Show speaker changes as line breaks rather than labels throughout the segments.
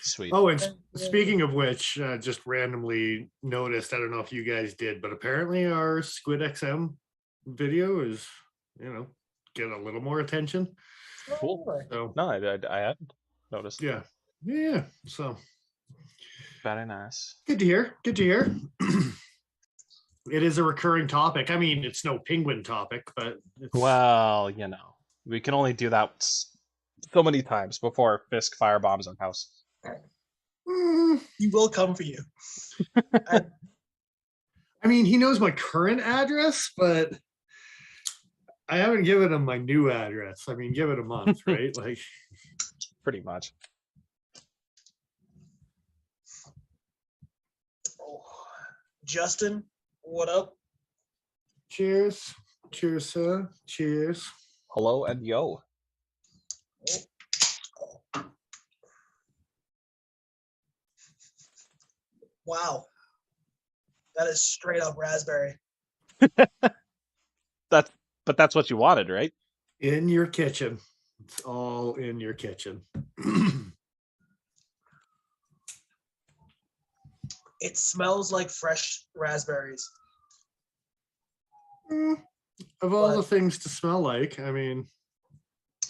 Sweet.
Oh, and speaking of which, just randomly noticed, I don't know if you guys did, but apparently our Squid XM video is, get a little more attention.
Cool.
So,
no, I hadn't noticed.
Yeah. So
very nice.
Good to hear. It is a recurring topic. I mean, it's no penguin topic, but
well, we can only do that so many times before Fisk firebombs our house.
He will come for you.
I mean, he knows my current address, but I haven't given him my new address. I mean, give it a month, right? Like,
pretty much.
Justin, what up?
Cheers, sir. Cheers.
Hello and yo.
Wow, that is straight up raspberry.
That's what you wanted, right?
In your kitchen. It's all in your kitchen.
It smells like fresh raspberries.
Of all the things to smell like, I mean.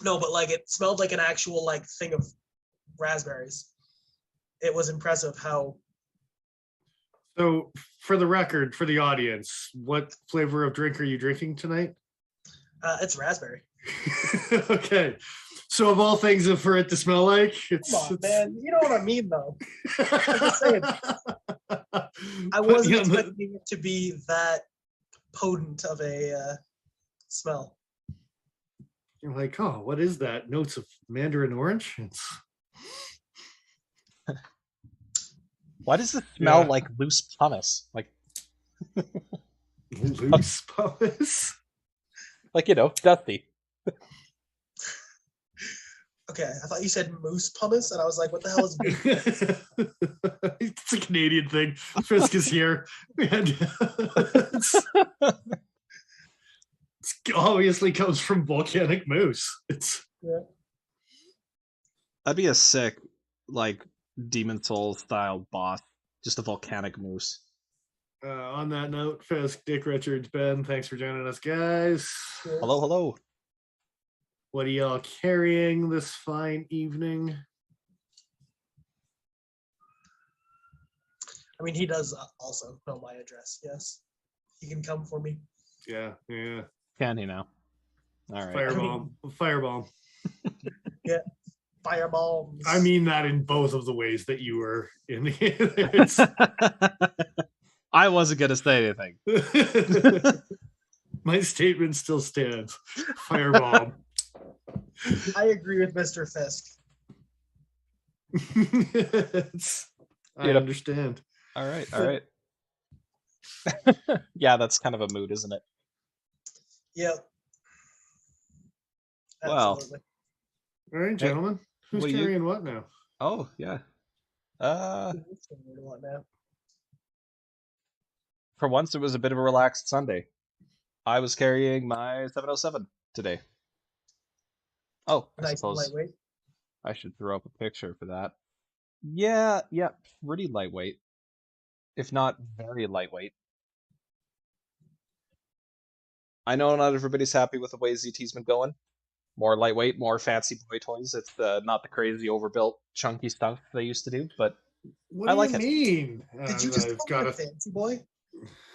No, but like it smelled like an actual like thing of raspberries. It was impressive how.
So, for the record, for the audience, what flavor of drink are you drinking tonight?
It's raspberry.
Okay. So, of all things for it to smell like,
man. You know what I mean, though. I'm just saying. I wasn't expecting it to be that potent of a smell.
You're like, oh, what is that? Notes of mandarin orange?
Why does it smell like loose pumice? Like
loose pumice?
Like, dusty.
Okay, I thought you said moose pumice, and I was like, what the hell is moose?
It's a Canadian thing. Fisk is here. And it obviously comes from volcanic moose.
That'd be a sick, like, Demon Souls style boss. Just a volcanic moose.
On that note, Fisk, Dick Richards, Ben, thanks for joining us, guys.
Hello.
What are y'all carrying this fine evening?
I mean, he does also know my address. Yes, he can come for me.
Yeah.
Can he now? All right.
Firebomb.
Yeah, fireball.
I mean that in both of the ways that you were in.
I wasn't gonna say anything.
My statement still stands. Firebomb.
I agree with Mr. Fisk.
I understand.
All right. Yeah, that's kind of a mood, isn't it?
Yep.
Absolutely.
Well, all right, gentlemen. Who's carrying what now?
Oh, yeah. For once, it was a bit of a relaxed Sunday. I was carrying my 707 today. Oh, I suppose
lightweight.
I should throw up a picture for that. Yeah, pretty lightweight. If not very lightweight. I know not everybody's happy with the way ZT's been going. More lightweight, more fancy boy toys. It's not the crazy overbuilt chunky stuff they used to do, but
I like it. What do you mean?
Did you just call it a fancy boy?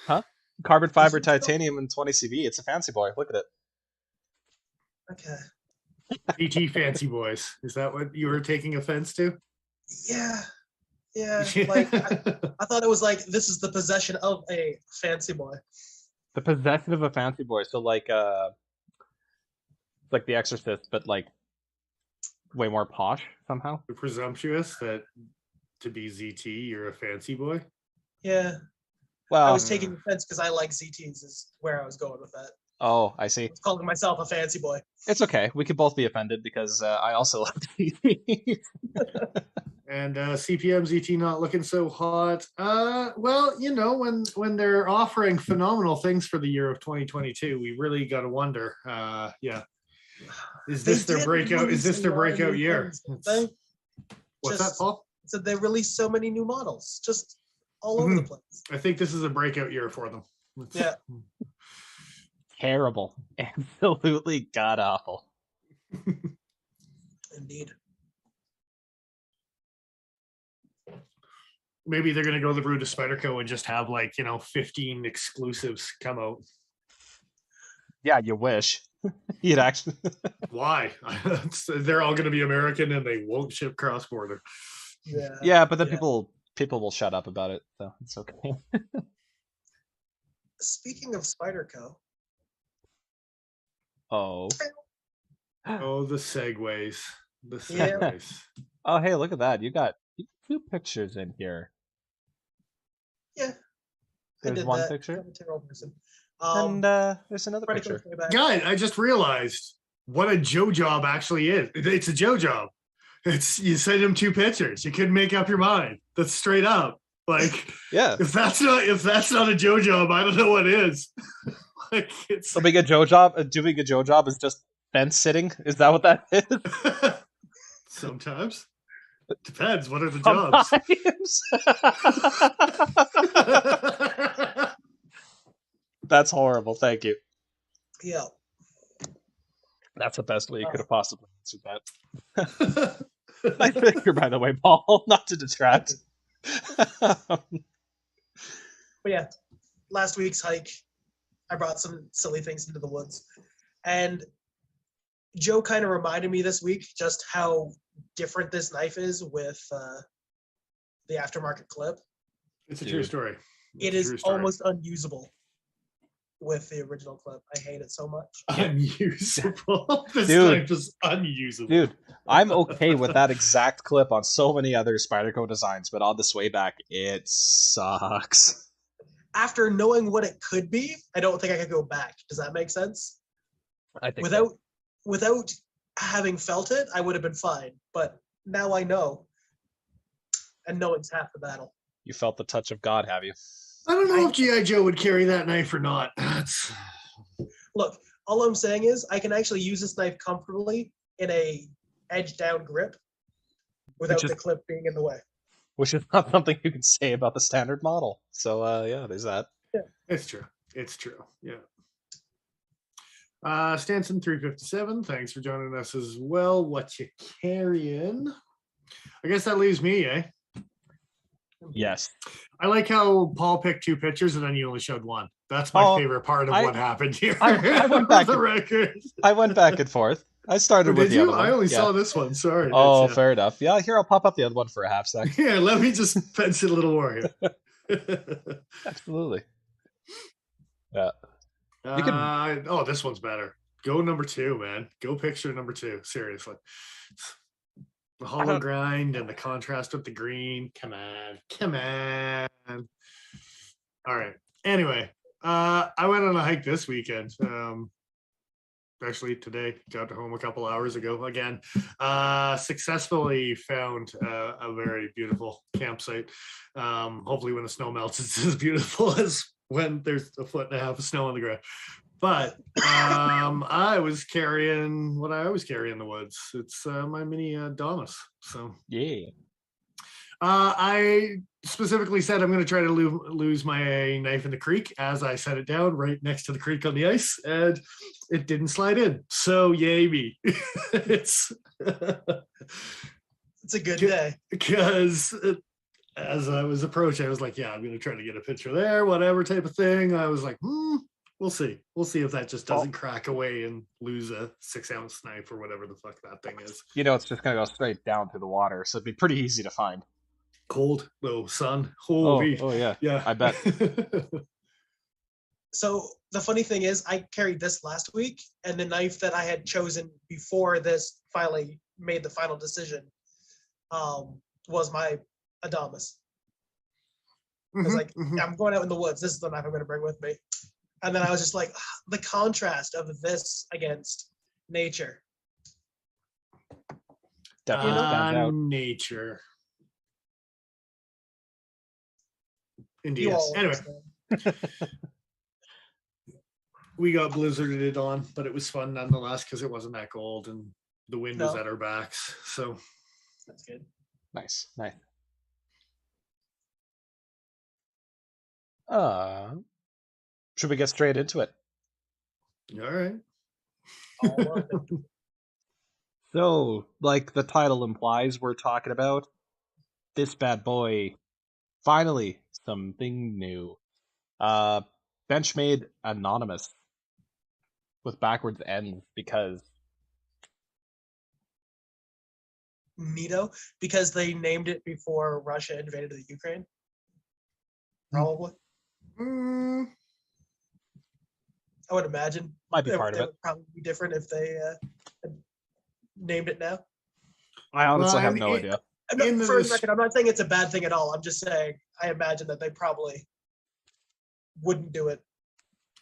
Huh? Carbon fiber titanium and 20 CV. It's a fancy boy. Look at it.
Okay.
ET fancy boys. Is that what you were taking offense to?
Yeah. Like I thought it was like this is the possession of a fancy boy.
The possession of a fancy boy. So like The Exorcist, but like way more posh somehow.
You're presumptuous that to be ZT, you're a fancy boy.
Yeah. Well, I was taking offense because I like ZTs. Is where I was going with that.
Oh, I see. I was
calling myself a fancy boy.
It's okay. We could both be offended because I also like ZTs.
And CPM ZT not looking so hot. Well, when they're offering phenomenal things for the year of 2022, we really got to wonder. Yeah. Is this their breakout? Is this their breakout year? What's that, Paul?
So they released so many new models, just all over the place.
I think this is a breakout year for them.
Yeah.
Terrible. Absolutely god awful.
Indeed.
Maybe they're going to go the route of Spyderco and just have 15 exclusives come out.
Yeah, you wish. You'd actually.
Why? They're all going to be American and they won't ship cross border.
Yeah.
Yeah, but then people will shut up about it, so it's okay.
Speaking of Spyderco.
Oh.
Oh, the segues. The
Yeah.
segues.
Oh, hey, look at that. You got 2 pictures in here.
Yeah.
There's
I did
one
that.
picture.
I'm a terrible person.
And there's another
Spyderco's
picture.
coming back.
Guys, I just realized what a Joe job actually is. It's a Joe job. It's you send him 2 pictures. You couldn't make up your mind. That's straight up. Like,
Yeah.
if that's not a Joe job, I don't know what is. Like, it's
Doing a Joe job is just fence sitting. Is that what that is?
sometimes. Depends. What are the jobs?
Sometimes. That's horrible. Thank you.
Yeah.
That's the best way you could have possibly answered that. Nice picture, by the way, Paul. Not to detract.
But yeah, last week's hike, I brought some silly things into the woods. And Joe kind of reminded me this week just how different this knife is with the aftermarket clip.
It's a true story.
It is almost unusable with the original clip. I hate it so much.
Unusable. This
Dude.
knife is unusable.
Dude, I'm okay with that exact clip on so many other Spyderco designs, but on the sway back, it sucks.
After knowing what it could be, I don't think I could go back. Does that make sense?
I think
Without having felt it, I would have been fine. But now I know. And knowing's half the battle.
you felt the touch of God, have you?
I don't know if G.I. Joe would carry that knife or not. That's
Look, all I'm saying is I can actually use this knife comfortably in a edge down grip without the clip being in the way.
Which is not something you can say about the standard model. So yeah, there's that.
It's true. It's true. Yeah. Stanson 357, thanks for joining us as well. What you carrying? I guess that leaves me, eh?
Yes.
I like how Paul picked 2 pictures and then you only showed 1. That's my favorite part of what happened here.
I went back
the record.
I went back and forth. I started with
did
the
you?
other one.
I only saw this one. Sorry.
Oh, fair enough. Yeah, here I'll pop up the other one for a half sec.
Yeah, let me just fence it a little more here.
Absolutely. Yeah.
Oh, this one's better. Go number 2, man. Go picture number 2. Seriously. The hollow grind and the contrast with the green. Come on. Come on. All right. Anyway, I went on a hike this weekend. Actually today, got home a couple hours ago again. Successfully found a very beautiful campsite. Hopefully when the snow melts, it's as beautiful as when there's 1.5 feet of snow on the ground. But I was carrying what I always carry in the woods. It's my mini Adonis. So
yeah.
I specifically said I'm going to try to lose my knife in the creek as I set it down right next to the creek on the ice, and it didn't slide in. So yay me. It's
a good day.
Because as I was approaching, I was like, yeah, I'm going to try to get a picture there, whatever type of thing. I was like, we'll see. We'll see if that just doesn't crack away and lose a 6-ounce knife or whatever the fuck that thing is.
You know, it's just going to go straight down through the water, so it'd be pretty easy to find.
Cold, though, sun.
Oh, yeah.
Yeah.
I bet.
So the funny thing is, I carried this last week, and the knife that I had chosen before this finally made the final decision was my Adamas. I was like, I'm going out in the woods. This is the knife I'm going to bring with me. And then I was just like, the contrast of this against nature.
Definitely stands out.
Nature. Indeed. Yes. Anyway. We got blizzarded on, but it was fun nonetheless because it wasn't that cold and the wind was at our backs. So
that's good.
Nice. Should we get straight into it?
All right.
All of it.
So, like the title implies, we're talking about this bad boy. Finally, something new. Benchmade Anonymous with backwards ends because
Neato, because they named it before Russia invaded the Ukraine. Probably.
Mm,
I would imagine.
might be part of
It
it.
would probably be different if they had named it now.
I honestly
Well,
have
and
no idea.
I'm not,
In the
for the
dis-
record, I'm not saying it's a bad thing at all. I'm just saying I imagine that they probably wouldn't do it.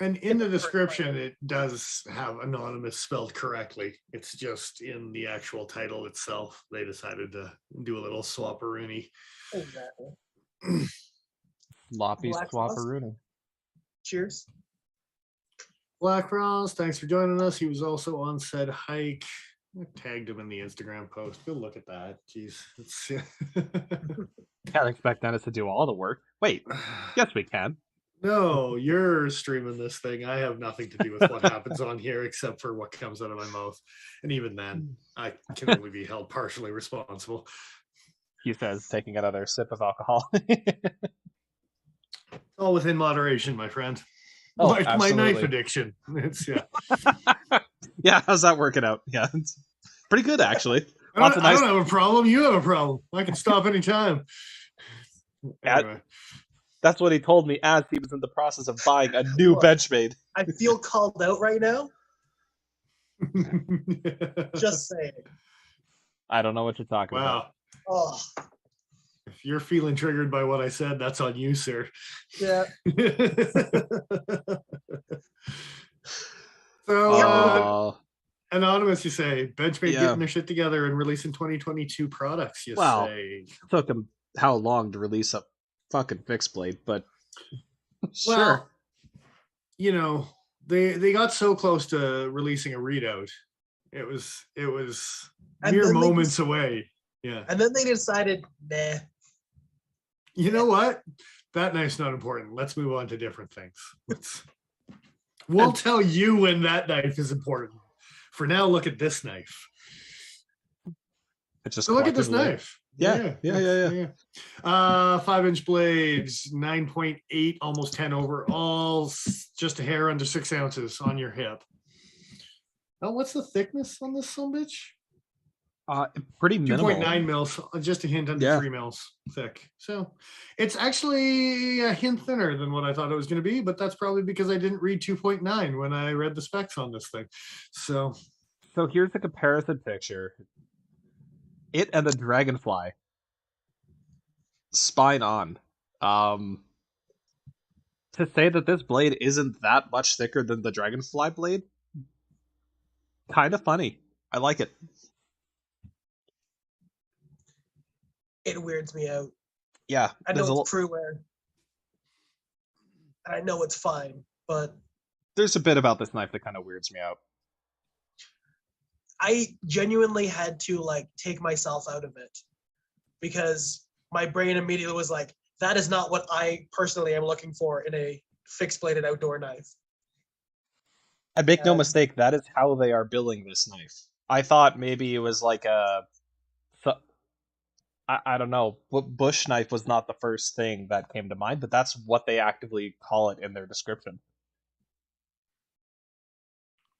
and in the
the current
description,
climate.
it does have anonymous spelled correctly. It's just in the actual title itself. They decided to do a little swapperoonie.
Exactly.
Sloppy
Black sauce?
swapperoonie.
Cheers.
Black Ross, thanks for joining us. He was also on said hike. I tagged him in the Instagram post. Go look at that. Jeez.
Can't expect Dennis to do all the work. Wait, yes we can.
No, you're streaming this thing. I have nothing to do with what happens on here except for what comes out of my mouth. And even then, I can only be held partially responsible.
He says, taking another sip of alcohol.
All within moderation, my friend.
Oh,
Like my knife
absolutely.
addiction. It's
Yeah, how's that working out? Yeah, it's pretty good actually.
I
Lots
don't,
of nice.
I don't have a problem. You have a problem. I can stop anytime. Anyway.
That's what he told me as he was in the process of buying a new
Look.
Benchmade.
I feel called out right now. Just saying.
I don't know what you're talking about.
Wow.
Oh,
If you're feeling triggered by what I said, that's on you, sir.
yeah.
So, Anonymous, you say, Benchmade
Yeah.
getting their shit together and releasing 2022 products, you
Wow.
say.
Took him how long to release a fucking fixed blade, but sure.
Well, you know, they got so close to releasing a readout. It was
And
mere
then they
moments
just-
away. Yeah.
And then they decided, nah.
You know what? That knife's not important. Let's move on to different things. We'll tell you when that knife is important. For now, look at this knife.
It's just
So look at this
collectively-
knife.
Yeah.
5-inch blades, 9.8, almost 10 overalls, just a hair under 6 ounces on your hip. Oh, what's the thickness on this son of a bitch?
Pretty minimal.
2.9 mils, just a hint under
Yeah.
3 mils thick. So it's actually a hint thinner than what I thought it was going to be, but that's probably because I didn't read 2.9 when I read the specs on this thing. So
here's the comparison picture. It and the Dragonfly. Spine on. To say that this blade isn't that much thicker than the Dragonfly blade, kind of funny. I like it.
It weirds me out.
Yeah,
I
there's
know it's Pruware. And I know it's fine, but
there's a bit about this knife that kind of weirds me out.
I genuinely had to like take myself out of it because my brain immediately was like, that is not what I personally am looking for in a fixed bladed outdoor knife.
And make no mistake, that is how they are billing this knife. I thought maybe it was like I don't know, bush knife was not the first thing that came to mind, but that's what they actively call it in their description.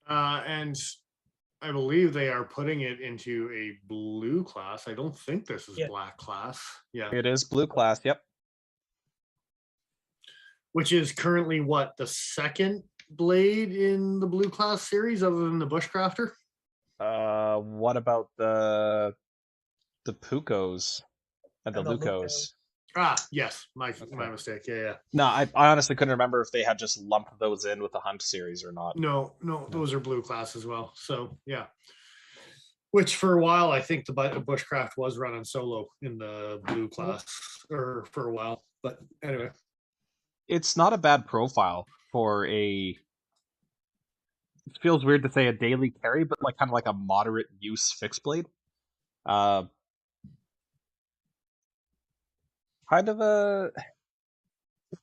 and I believe they are putting it into a blue class. I don't think this is black class. Yeah.
It is blue class, yep.
Which is currently what, the second blade in the blue class series other than the Bushcrafter?
What about the Pucos and the
And the
Lucos?
Ah, yes, my mistake. Yeah.
No, I honestly couldn't remember if they had just lumped those in with the Hunt series or not.
No, those are blue class as well. So yeah. Which for a while, I think the Bushcraft was running solo in the blue class or for a while. But anyway.
It's not a bad profile for a... It feels weird to say a daily carry, but like kind of like a moderate use fixed blade. Kind of a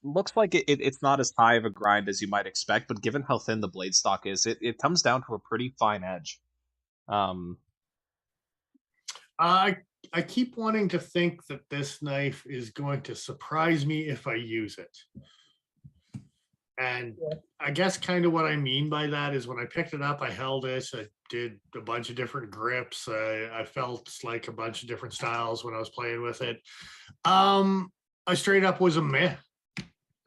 looks like it's not as high of a grind as you might expect, but given how thin the blade stock is, it comes down to a pretty fine edge.
I keep wanting to think that this knife is going to surprise me if I use it. And
Yeah.
I guess kind of what I mean by that is when I picked it up, I held it. I did a bunch of different grips. I felt like a bunch of different styles when I was playing with it. I straight up was a meh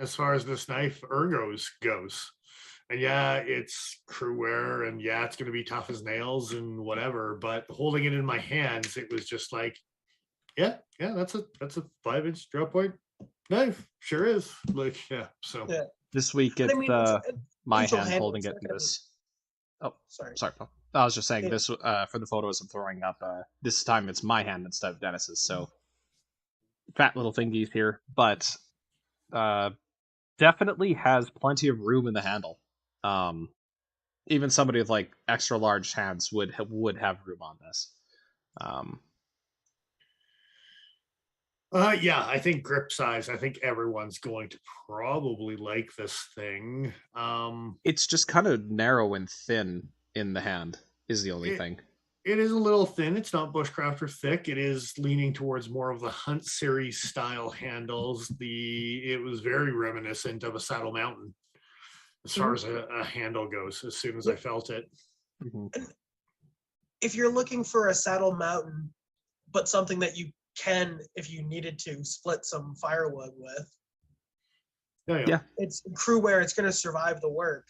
as far as this knife ergos goes. And yeah, it's crew wear, and yeah, it's going to be tough as nails and whatever. But holding it in my hands, it was just like, yeah, that's a 5-inch drop point knife. Sure is. Like, yeah. So
Yeah.
This week
And
it's
I mean,
my
neutral
hand
handle,
holding
it's
it
not
in
gonna be-
this. Oh,
Sorry.
sorry, Paul. I was just saying
Yeah.
this for the photos I'm throwing up. This time it's my hand instead of Dennis's. So fat little thingies here, but definitely has plenty of room in the handle. Even somebody with like extra large hands would have room on this.
Yeah, I think grip size. I think everyone's going to probably like this thing.
It's just kind of narrow and thin in the hand is the only thing.
It is a little thin. It's not bushcrafter thick. It is leaning towards more of the Hunt series style handles. It was very reminiscent of a Saddle Mountain as far as a handle goes. As soon as I felt it,
If you're looking for a Saddle Mountain, but something that you can, if you needed to, split some firewood with,
yeah.
it's crew wear. It's going to survive the work.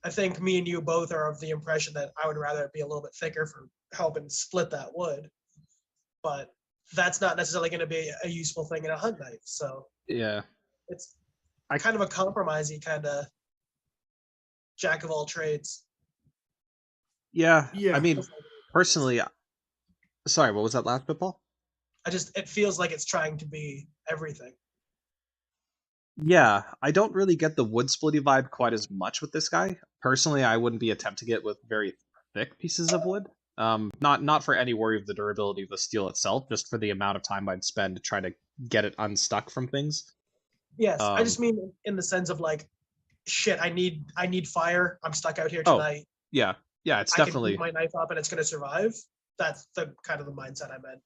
I think me and you both are of the impression that I would rather it be a little bit thicker for helping split that wood, but that's not necessarily going to be a useful thing in a hunt knife. So
yeah,
it's kind of a compromisey kind of jack of all trades.
yeah.
Yeah.
I mean, personally, sorry, what was that last bit, Paul?
It feels like it's trying to be everything.
Yeah, I don't really get the wood splitty vibe quite as much with this guy. Personally, I wouldn't be attempting it with very thick pieces of wood. Not for any worry of the durability of the steel itself, just for the amount of time I'd spend trying to get it unstuck from things.
Yes, I just mean in the sense of like, shit, I need fire. I'm stuck out here tonight.
Yeah, it's
I
definitely.
can heat my knife up and it's going to survive. That's the kind of the mindset I'm in.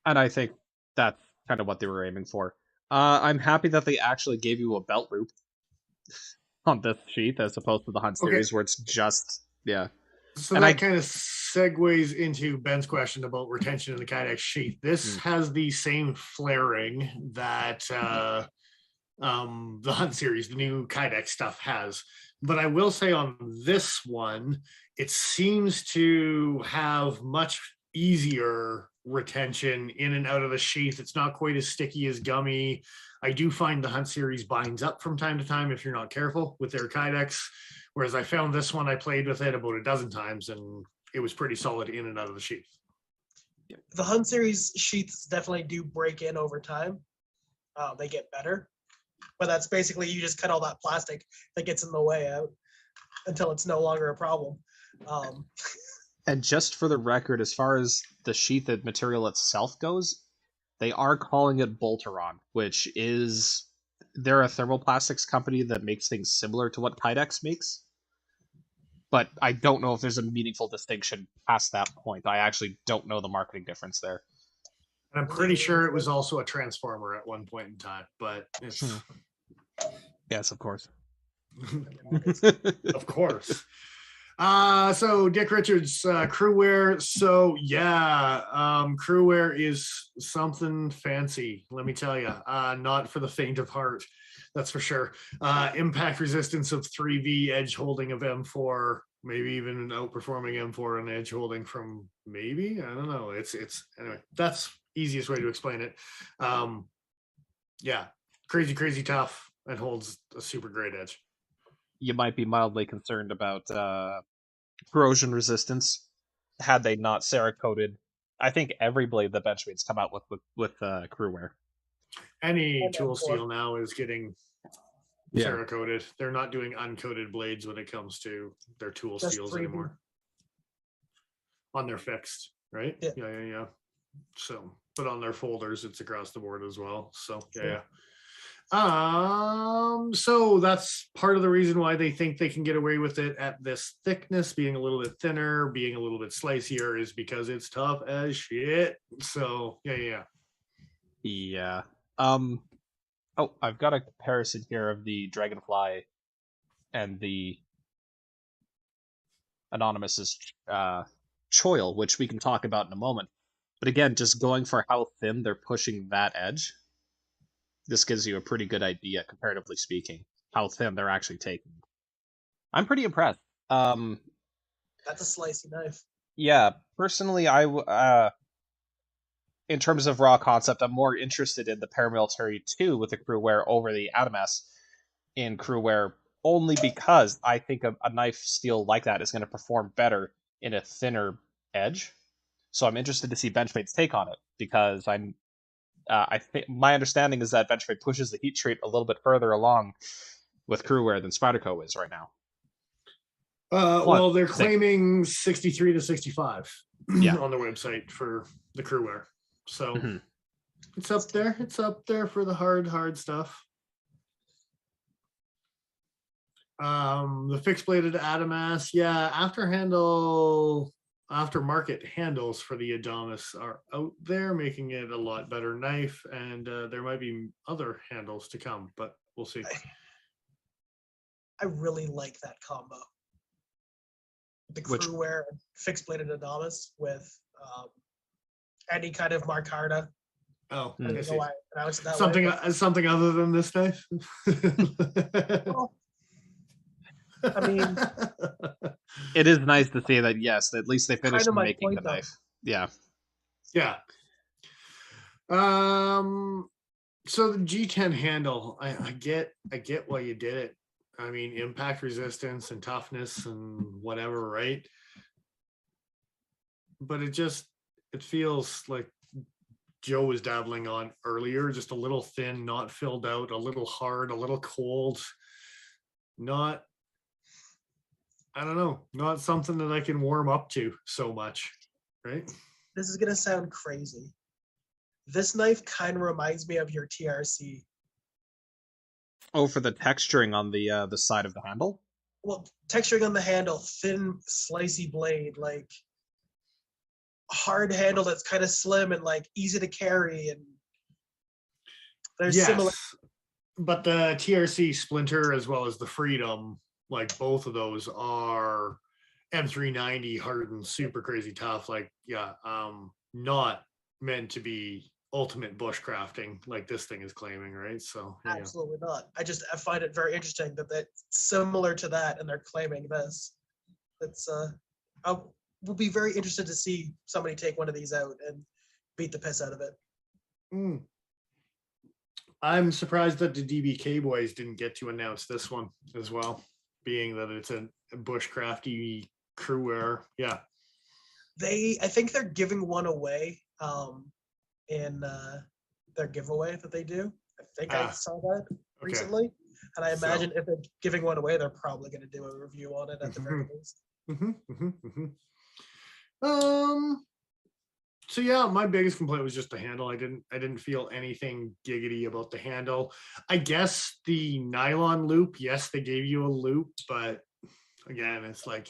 And I think that's kind of what they were aiming for. I'm happy that they actually gave you a belt loop on this sheath as opposed to the Hunt series where it's just
So
and
that kind of segues into Ben's question about retention in the Kydex sheath. This has the same flaring that the Hunt series, the new Kydex stuff has. But I will say on this one, it seems to have much easier retention in and out of the sheath. It's not quite as sticky as gummy. I do find the Hunt series binds up from time to time if you're not careful with their Kydex. Whereas I found this one, I played with it about a dozen times and it was pretty solid in and out of the sheath.
The Hunt series sheaths definitely do break in over time. They get better. But that's basically you just cut all that plastic that gets in the way out until it's no longer a problem.
And just for the record, as far as the sheathed material itself goes, they are calling it Bolteron, which is they're a thermoplastics company that makes things similar to what Kydex makes. But I don't know if there's a meaningful distinction past that point. I actually don't know the marketing difference there.
And I'm pretty sure it was also a transformer at one point in time, but it's
yes, of course.
Of course. So Dick Richards, crew wear. So yeah, crew wear is something fancy. Let me tell you, not for the faint of heart. That's for sure. Impact resistance of 3V, edge holding of M4, maybe even outperforming M4 on edge holding from maybe, I don't know. It's anyway, that's easiest way to explain it. Yeah, crazy tough and holds a super great edge.
You might be mildly concerned about corrosion resistance had they not Cerakoted. I think every blade that Benchmade's come out with crew wear.
Any tool steel now is getting Cerakoted. They're not doing uncoated blades when it comes to their tool steels anymore. On their fixed, right? Yeah. So, but on their folders, it's across the board as well. So yeah. So that's part of the reason why they think they can get away with it at this thickness, being a little bit thinner, being a little bit slicier, is because it's tough as shit. So yeah.
Yeah. Oh, I've got a comparison here of the Dragonfly and the Anonymous's choil, which we can talk about in a moment. But again, just going for how thin they're pushing that edge, this gives you a pretty good idea, comparatively speaking, how thin they're actually taking. I'm pretty impressed.
That's a slicey knife.
Yeah, personally, in terms of raw concept, I'm more interested in the Paramilitary 2 with the Crewware over the Adamas in Crewware, only because I think a knife steel like that is going to perform better in a thinner edge. So I'm interested to see Benchmade's take on it, because I think my understanding is that Benchmade pushes the heat treat a little bit further along with Crewware than Spyderco is right now.
Well, they're claiming 63 to 65
Yeah.
on their website for the Crewware. So
Mhm.
it's up there. It's up there for the hard stuff. The fixed bladed Adamas, yeah, aftermarket handles for the Adamas are out there, making it a lot better knife, and there might be other handles to come, but we'll see.
I really like that combo. The Crewware fixed bladed Anonymous with any kind of Marcarda.
Oh,
I don't know why I pronounced it that
something
way,
something other than this knife.
well, I mean,
It is nice to see that, yes, at least they finished
kind of my
making the
point, though.
knife. Yeah.
Yeah. So the G10 handle, I get why you did it. I mean, impact resistance and toughness and whatever, right? But it feels like Joe was dabbling on earlier, just a little thin, not filled out, a little hard, a little cold. I don't know, not something that I can warm up to so much, right?
This is gonna sound crazy. This knife kind of reminds me of your TRC.
Oh, for the texturing on the side of the handle?
Well, texturing on the handle, thin, slicey blade, like hard handle that's kind of slim and like easy to carry, and there's similar.
But the TRC Splinter as well as the Freedom, like both of those are M390 hardened, super crazy tough. Like, yeah, not meant to be ultimate bushcrafting like this thing is claiming, right? So yeah.
Absolutely not. I find it very interesting that that's similar to that, and they're claiming this. It's I will be very interested to see somebody take one of these out and beat the piss out of it.
I'm surprised that the DBK boys didn't get to announce this one as well, being that it's a bushcrafty Crewware. Yeah.
I think they're giving one away in their giveaway that they do. I think I saw that recently. And I imagine if they're giving one away, they're probably going to do a review on it at the very least.
So yeah, my biggest complaint was just the handle. I didn't feel anything giggity about the handle. I guess the nylon loop, yes, they gave you a loop, but again, it's like,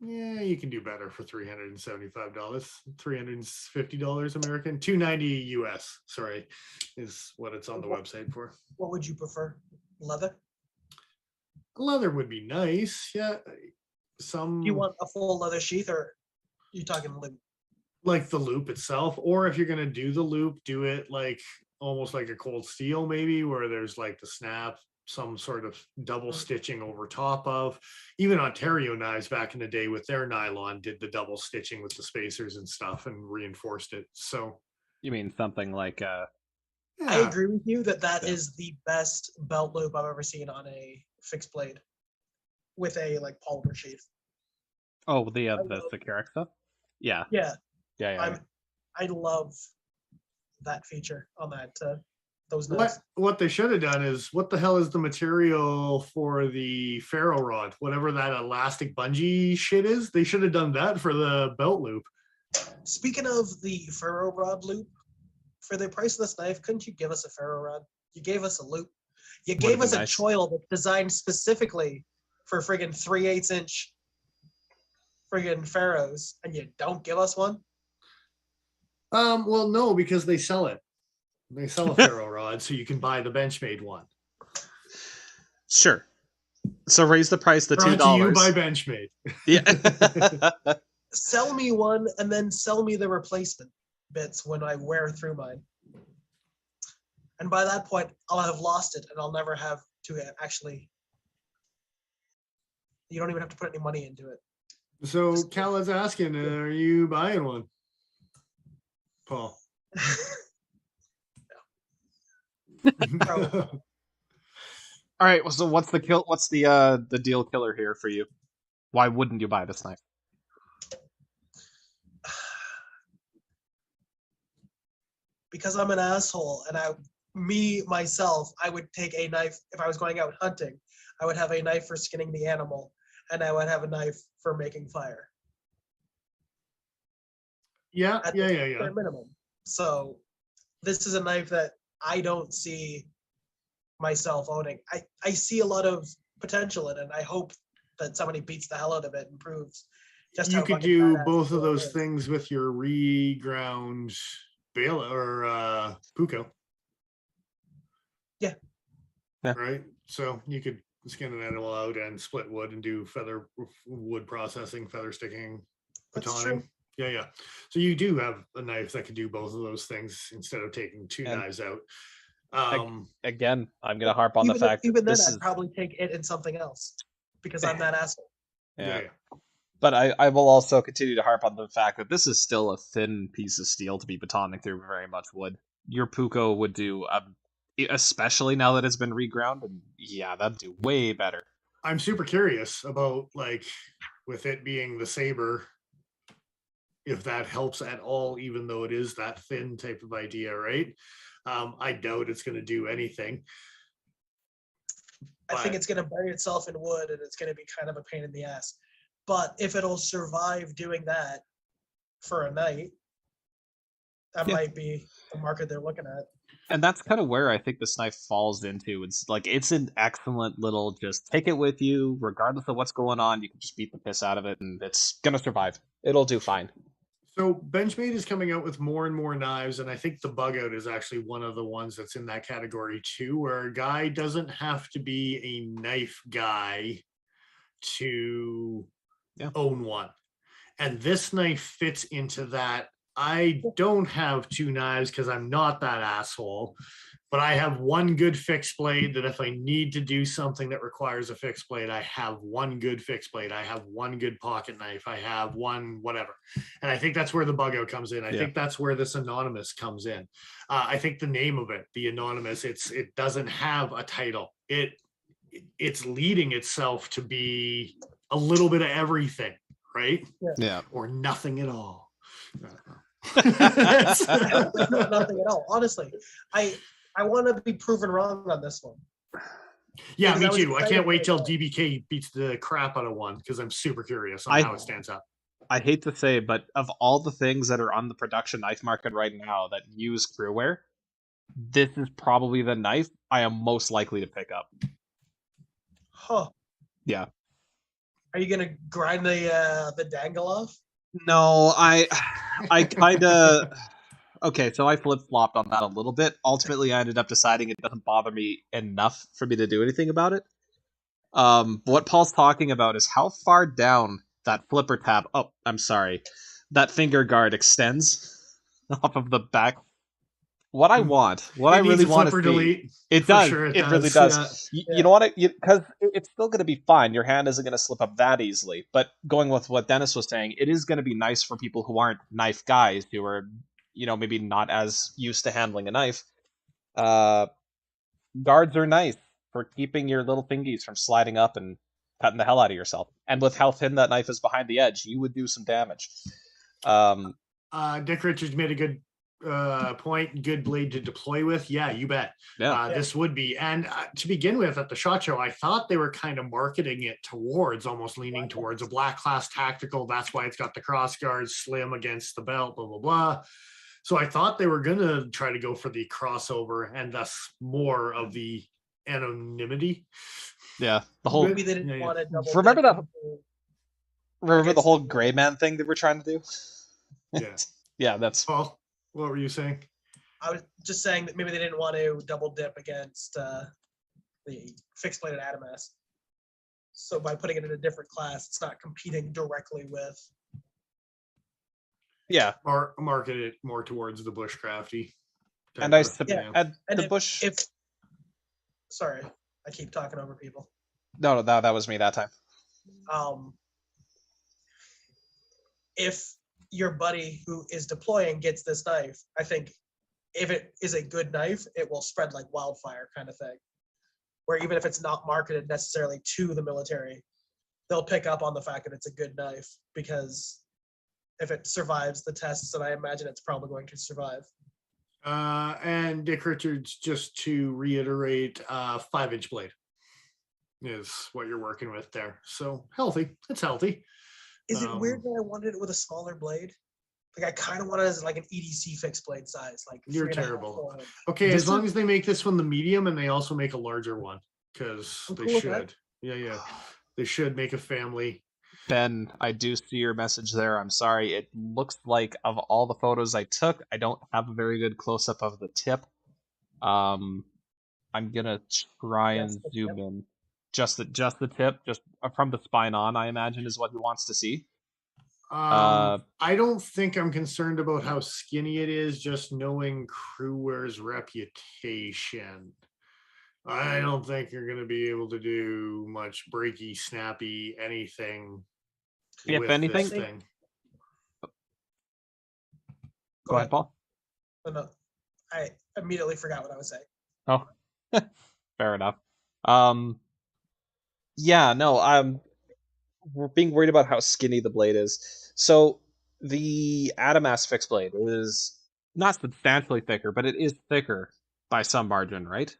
yeah, you can do better for $375, $350 American, $290 US, sorry, is what it's on the website for.
What would you prefer? Leather?
Leather would be nice, yeah.
Do you want a full leather sheath, or are you talking loop?
Like the loop itself, or if you're going to do the loop, do it like almost like a cold steel, maybe, where there's like the snap, some sort of double stitching over top of. Even Ontario knives back in the day with their nylon did the double stitching with the spacers and stuff and reinforced it. So
you mean something like
I agree with you that is the best belt loop I've ever seen on a fixed blade with a like polymer sheath.
Oh, the CRKT stuff? Yeah.
I love that feature on that those knives.
What they should have done is, what the hell is the material for the ferro rod? Whatever that elastic bungee shit is, they should have done that for the belt loop.
Speaking of the ferro rod loop, for the price of this knife, couldn't you give us a ferro rod? You gave us a loop. You
Would've
gave us
been
a
nice.
choil that's designed specifically for friggin' 3/8 inch friggin' pharaohs, and you don't give us one?
Well, no, because they sell it. They sell a ferro rod, so you can buy the Benchmade one.
Sure. So raise the price to
Brought to you
$2.
by Benchmade.
Yeah.
Sell me one and then sell me the replacement bits when I wear through mine. And by that point, I'll have lost it and I'll never have to actually. You don't even have to put any money into it.
So Khaled's asking, are you buying one? Paul.
Probably.
All right. So what's the deal killer here for you? Why wouldn't you buy this knife?
Because I'm an asshole and myself, I would take a knife if I was going out hunting. I would have a knife for skinning the animal and I would have a knife for making fire.
Yeah.
Bare minimum. So this is a knife that I don't see myself owning. I see a lot of potential in it. And I hope that somebody beats the hell out of it and proves just
You
how
could
fucking
do
badass
both of
it
those
is.
things with your reground bale or Puko.
Yeah.
Right. So you could skin an animal out and split wood and do wood processing, feather sticking,
That's
batoning.
true.
Yeah. So you do have a knife that could do both of those things instead of taking two
And-
knives out.
Again, I'm gonna harp on the
Even
fact
then,
that this
I'd
is.
probably take it in something else because I'm that asshole.
Yeah. But I will also continue to harp on the fact that this is still a thin piece of steel to be batoning through very much wood. Your Puko would do, especially now that it's been reground, and yeah, that'd do way better.
I'm super curious about, like, with it being the saber, if that helps at all, even though it is that thin type of idea, right? I doubt it's going to do anything.
I think it's going to bury itself in wood and it's going to be kind of a pain in the ass. But if it'll survive doing that for a night, that might be the market they're looking at.
And that's kind of where I think this knife falls into. It's like, it's an excellent little, just take it with you, regardless of what's going on. You can just beat the piss out of it, and it's going to survive. It'll do fine.
So Benchmade is coming out with more and more knives, and I think the Bug Out is actually one of the ones that's in that category too, where a guy doesn't have to be a knife guy to own one. And this knife fits into that. I don't have two knives because I'm not that asshole, but I have one good fixed blade that if I need to do something that requires a fixed blade, I have one good fixed blade. I have one good pocket knife. I have one whatever. And I think that's where the Bug Out comes in. I think that's where this Anonymous comes in. I think the name of it, the Anonymous, it doesn't have a title. It's leading itself to be a little bit of everything, right?
Yeah.
Or nothing at all.
Nothing at all. Honestly, I want to be proven wrong on this one.
Yeah,
Because
me too. I can't wait till
about
DBK beats the crap out of one because I'm super curious on how it stands up.
I hate to say, but of all the things that are on the production knife market right now that use crewware, this is probably the knife I am most likely to pick up.
Huh.
Yeah.
Are you gonna grind the dangle off?
No, I kind of. Okay, so I flip-flopped on that a little bit. Ultimately, I ended up deciding it doesn't bother me enough for me to do anything about it. What Paul's talking about is how far down that flipper tab, that finger guard extends off of the back. What I really want to see. It does.
Sure
it really does.
Yeah.
You know what? Because it's still going to be fine. Your hand isn't going to slip up that easily. But going with what Dennis was saying, it is going to be nice for people who aren't knife guys, who are, maybe not as used to handling a knife. Guards are nice for keeping your little fingies from sliding up and cutting the hell out of yourself. And with how thin that knife is behind the edge, you would do some damage.
Dick Richards made a good point. Good blade to deploy with. Yeah, you bet. This would be. And to begin with, at the SHOT Show, I thought they were kind of marketing it towards, almost leaning towards a black class tactical. That's why it's got the cross guards, slim against the belt, blah, blah, blah. So I thought they were going to try to go for the crossover and thus more of the anonymity.
Yeah, the whole.
Maybe they didn't want to double.
Remember
dip
that?
into-
Remember the
against
whole
the-
gray man thing that we're trying to do?
Yeah.
Yeah, that's
Paul, what were you saying?
I was just saying that maybe they didn't want to double dip against the fixed bladed Adamas. So by putting it in a different class, it's not competing directly with.
yeah.
Market it more towards the bushcrafty.
And I
Yeah.
at
And
the bush.
if sorry, I keep talking over people.
No, that was me that time.
If your buddy who is deploying gets this knife, I think if it is a good knife, it will spread like wildfire kind of thing. Where even if it's not marketed necessarily to the military, they'll pick up on the fact that it's a good knife because if it survives the tests, and I imagine it's probably going to survive.
And Dick Richards, just to reiterate, 5-inch blade is what you're working with there. So healthy. It's healthy.
Is it weird that I wanted it with a smaller blade? Like I kind of want it as like an EDC fixed blade size. Like
You're
3.5,
terrible.
4 inch.
Okay, as long as they make this one the medium and they also make a larger one, because
I'm
they
cool with that.
should. Yeah. They should make a family.
Ben, I do see your message there. I'm sorry. It looks like of all the photos I took, I don't have a very good close up of the tip. I'm gonna try and
Just the
zoom
tip?
in. Just the tip, just from the spine on, I imagine, is what he wants to see.
I don't think I'm concerned about how skinny it is, just knowing Crewware's reputation. I don't think you're going to be able to do much breaky, snappy, anything.
If
with
anything-
this thing.
Go ahead, Paul.
Oh, no, I immediately forgot what I was saying.
Oh, fair enough. Yeah, no, we're being worried about how skinny the blade is. So the Adamas fixed blade is not substantially thicker, but it is thicker by some margin, right?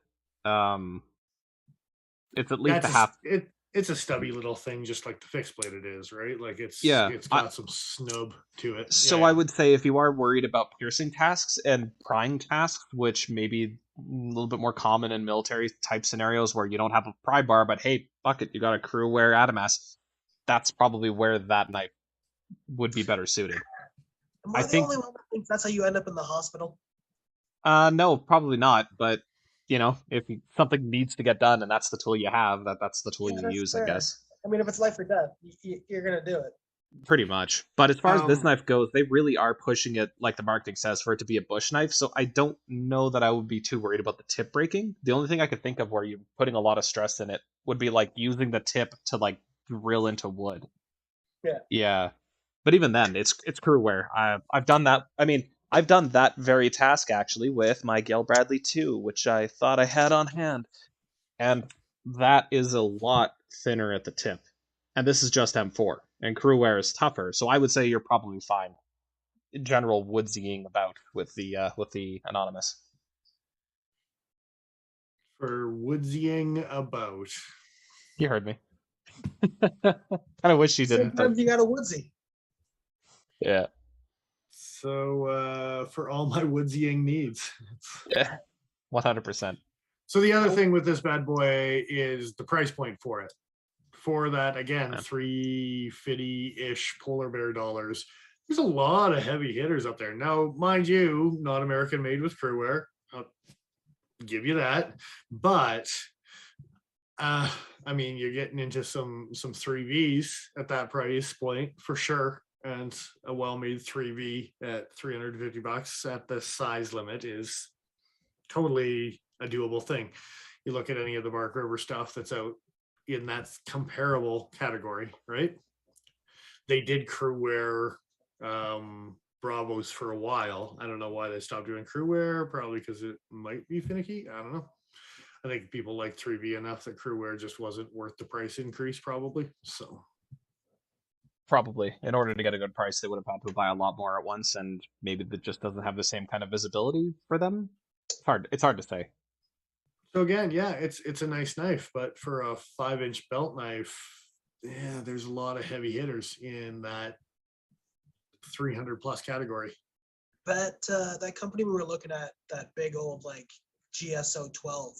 It's at least a half.
It's a stubby little thing, just like the fixed blade it is, right? Like it's got some snub to it.
So I would say if you are worried about piercing tasks and prying tasks, which may be a little bit more common in military type scenarios where you don't have a pry bar, but hey, fuck it, you got a Crewware Adamas, that's probably where that knife would be better suited.
Am I the only one that thinks that's how you end up in the hospital?
No, probably not. But if something needs to get done and that's the tool you have, that's the tool you
that's
use,
fair.
I guess.
I mean, if it's life or death, you're gonna do it.
Pretty much. But as far as this knife goes, they really are pushing it, like the marketing says, for it to be a bush knife. So I don't know that I would be too worried about the tip breaking. The only thing I could think of where you're putting a lot of stress in it would be like using the tip to like drill into wood.
Yeah.
Yeah. But even then, it's Crewware. I've done that. I mean, I've done that very task actually with my Gail Bradley 2, which I thought I had on hand. And that is a lot thinner at the tip. And this is just M4. And Crewware is tougher. So I would say you're probably fine. In general, woodsying about with the Anonymous.
For woodsying about.
You heard me. Kind of wish you didn't.
Sometimes you got a woodsy.
Yeah.
So for all my woodsying needs.
Yeah. 100%.
So the other thing with this bad boy is the price point for it. For that, again, $350-ish polar bear dollars. There's a lot of heavy hitters up there. Now, mind you, not American made with Crewware. I'll give you that. But I mean, you're getting into some 3Vs at that price point for sure. And a well-made 3V at $350 at the size limit is totally a doable thing. You look at any of the Mark River stuff that's out in that comparable category, right? They did Crewware Bravos for a while. I don't know why they stopped doing Crewware, probably because it might be finicky. I don't know. I think people like 3V enough that Crewware just wasn't worth the price increase, probably. So
probably in order to get a good price, they would have had to buy a lot more at once, and maybe that just doesn't have the same kind of visibility for them. It's hard to say.
So again, yeah, it's a nice knife, but for a 5-inch belt knife, yeah, there's a lot of heavy hitters in that 300 plus category.
That company we were looking at, that big old like GSO 12,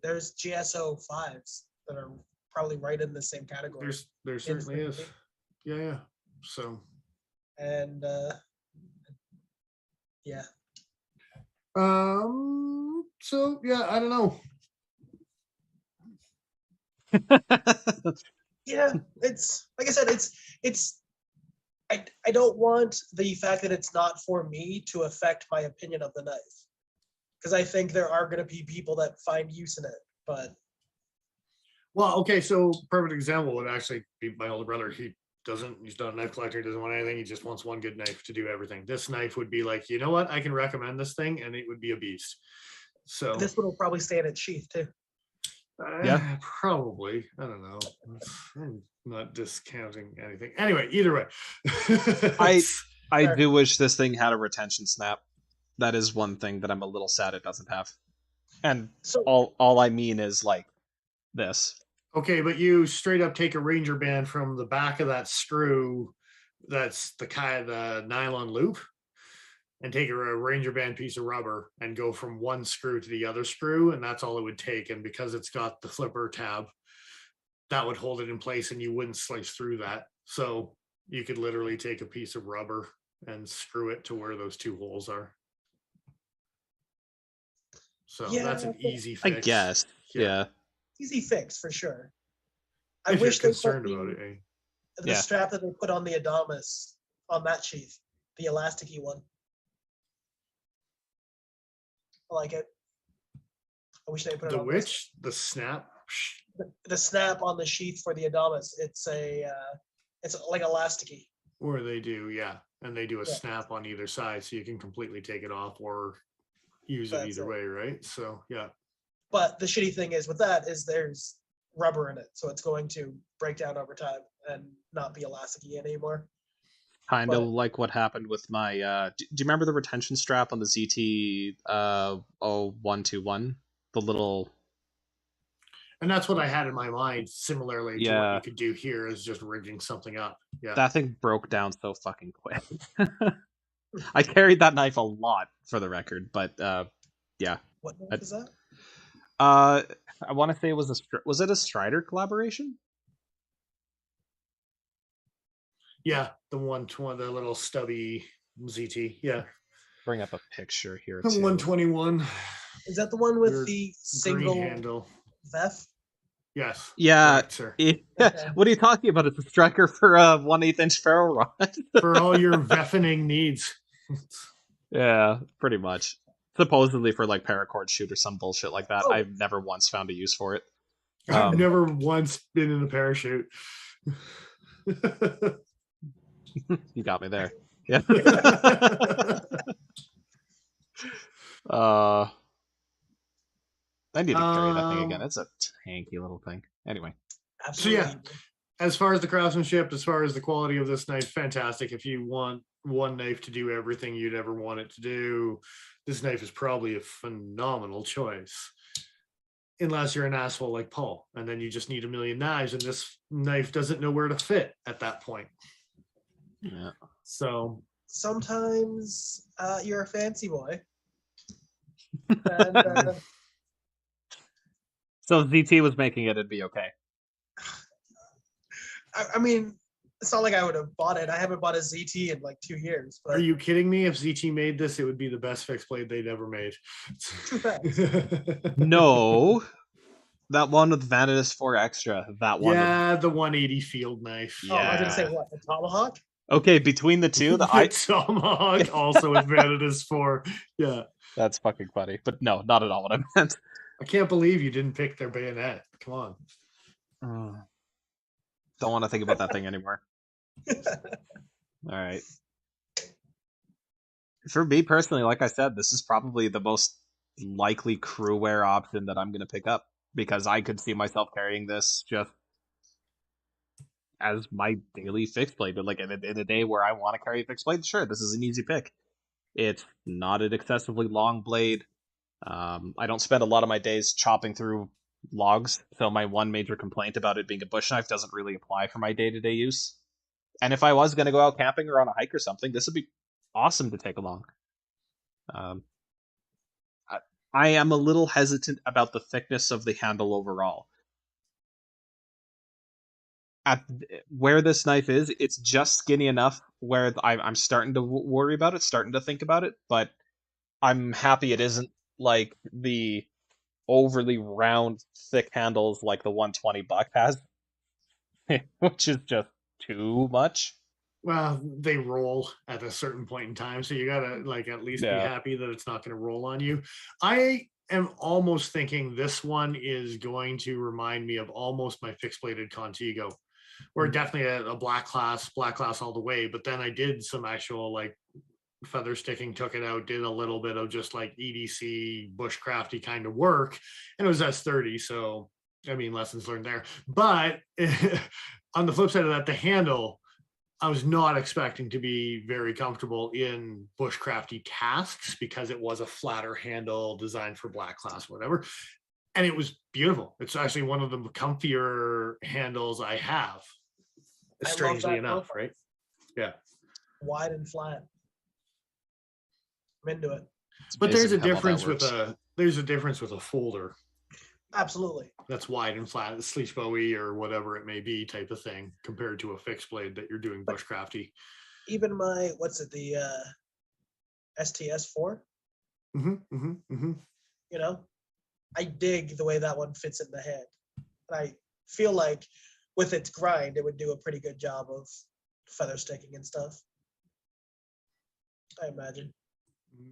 there's GSO 5s that are probably right in the same category.
There certainly is. Yeah. So.
And yeah.
So yeah, I don't know.
Yeah, it's like I said, it's I don't want the fact that it's not for me to affect my opinion of the knife. Because I think there are gonna be people that find use in it, but
Well, okay, so perfect example would actually be my older brother. He's not a knife collector, he doesn't want anything, he just wants one good knife to do everything. This knife would be like, you know what, I can recommend this thing and it would be a beast. So
this one will probably stay in its sheath too.
Yeah.
Probably. I don't know. I'm not discounting anything. Anyway, either way.
I do wish this thing had a retention snap. That is one thing that I'm a little sad it doesn't have. And
So
all I mean is like this.
Okay, but you straight up take a Ranger band from the back of that screw, that's the kind of the nylon loop, and take a Ranger band piece of rubber and go from one screw to the other screw, and that's all it would take. And because it's got the flipper tab, that would hold it in place and you wouldn't slice through that. So you could literally take a piece of rubber and screw it to where those two holes are. So
yeah,
that's an easy fix.
I guess. Yeah.
easy fix for sure.
If
I wish
you're
they put
concerned about it.
the
Yeah.
strap that they put on the Anonymous on that sheath, the elasticy one. I like it. I wish they put it
The
on
which? The snap?
the snap on the sheath for the Anonymous. It's like elasticy.
Or they do, yeah. And they do a
Yeah.
snap on either side so you can completely take it off or use it
That's
either
it.
way, right? So yeah.
But the shitty thing is with that is there's rubber in it, so it's going to break down over time and not be elasticy anymore.
Kind of
But-
like what happened with my do you remember the retention strap on the ZT 0121? The little
And that's what I had in my mind, similarly to what
Yeah.
you could do here is just rigging something up. Yeah.
that thing broke down so fucking quick. I carried that knife a lot for the record, but yeah.
What knife is that?
I want to say it was was it a Strider collaboration?
Yeah, the 120, the little stubby ZT. Yeah.
Bring up a picture here
The
too.
121
Is that the one with
Your
the
green
single
handle.
VEF?
Yes.
Yeah.
Correct, sir.
Okay.
What are you talking about? It's a striker for a 1/8 inch ferro rod.
For all your veffening needs.
Yeah, pretty much. Supposedly for like paracord shoot or some bullshit like that.
Oh.
I've never once found a use for it.
I've never once been in a parachute.
You got me there. Yeah. I need to carry that thing again. It's a tanky little thing. Anyway.
Absolutely.
yeah. As far as the craftsmanship, as far as the quality of this knife, fantastic. If you want one knife to do everything you'd ever want it to do, this knife is probably a phenomenal choice. Unless you're an asshole like Paul, and then you just need a million knives, and this knife doesn't know where to fit at that point.
Yeah.
So
Sometimes you're a fancy boy. And,
So ZT was making it, it'd be okay.
I mean, it's not like I would have bought it. I haven't bought a ZT in like 2 years. But
are you kidding me? If ZT made this, it would be the best fixed blade they'd ever made.
Too fast.
No. That one with Vanitas 4 Extra. That one.
Yeah, the 180 field knife.
Oh, I was gonna say
Yeah.
what? A tomahawk?
Okay, between the two,
The Tomahawk also invented as for. Yeah.
That's fucking funny. But no, not at all what I meant.
I can't believe you didn't pick their bayonet. Come on.
Don't want to think about that thing anymore. All right. For me personally, like I said, this is probably the most likely crew wear option that I'm going to pick up because I could see myself carrying this just as my daily fixed blade. But like in a day where I want to carry a fixed blade, sure, this is an easy pick. It's not an excessively long blade. I don't spend a lot of my days chopping through logs, so my one major complaint about it being a bush knife doesn't really apply for my day-to-day use. And if I was going to go out camping or on a hike or something, this would be awesome to take along. I am a little hesitant about the thickness of the handle overall. At where this knife is, it's just skinny enough where I'm starting to worry about it, starting to think about it, but I'm happy it isn't like the overly round, thick handles like the 120 buck has, which is just too much.
Well, they roll at a certain point in time, so you gotta like at least be
Yeah.
happy that it's not going to roll on you. I am almost thinking this one is going to remind me of almost my fixed bladed Contigo, or definitely a black class all the way. But then I did some actual like feather sticking, took it out, did a little bit of just like EDC bushcrafty kind of work, and it was S30. So I mean, lessons learned there. But on the flip side of that, the handle, I was not expecting to be very comfortable in bushcrafty tasks because it was a flatter handle designed for black class, whatever. And it was beautiful. It's actually one of the comfier handles I have,
I love
strangely
that
enough,
profile.
right? Yeah.
Wide and flat. I'm into it.
But there's a
Amazing how well that
difference with
works.
a folder
Absolutely.
that's wide and flat, a Sleech Bowie or whatever it may be type of thing, compared to a fixed blade that you're doing bushcrafty.
Even my, what's it, the STS4, you know, I dig the way that one fits in the head. And I feel like with its grind, it would do a pretty good job of feather sticking and stuff. I imagine.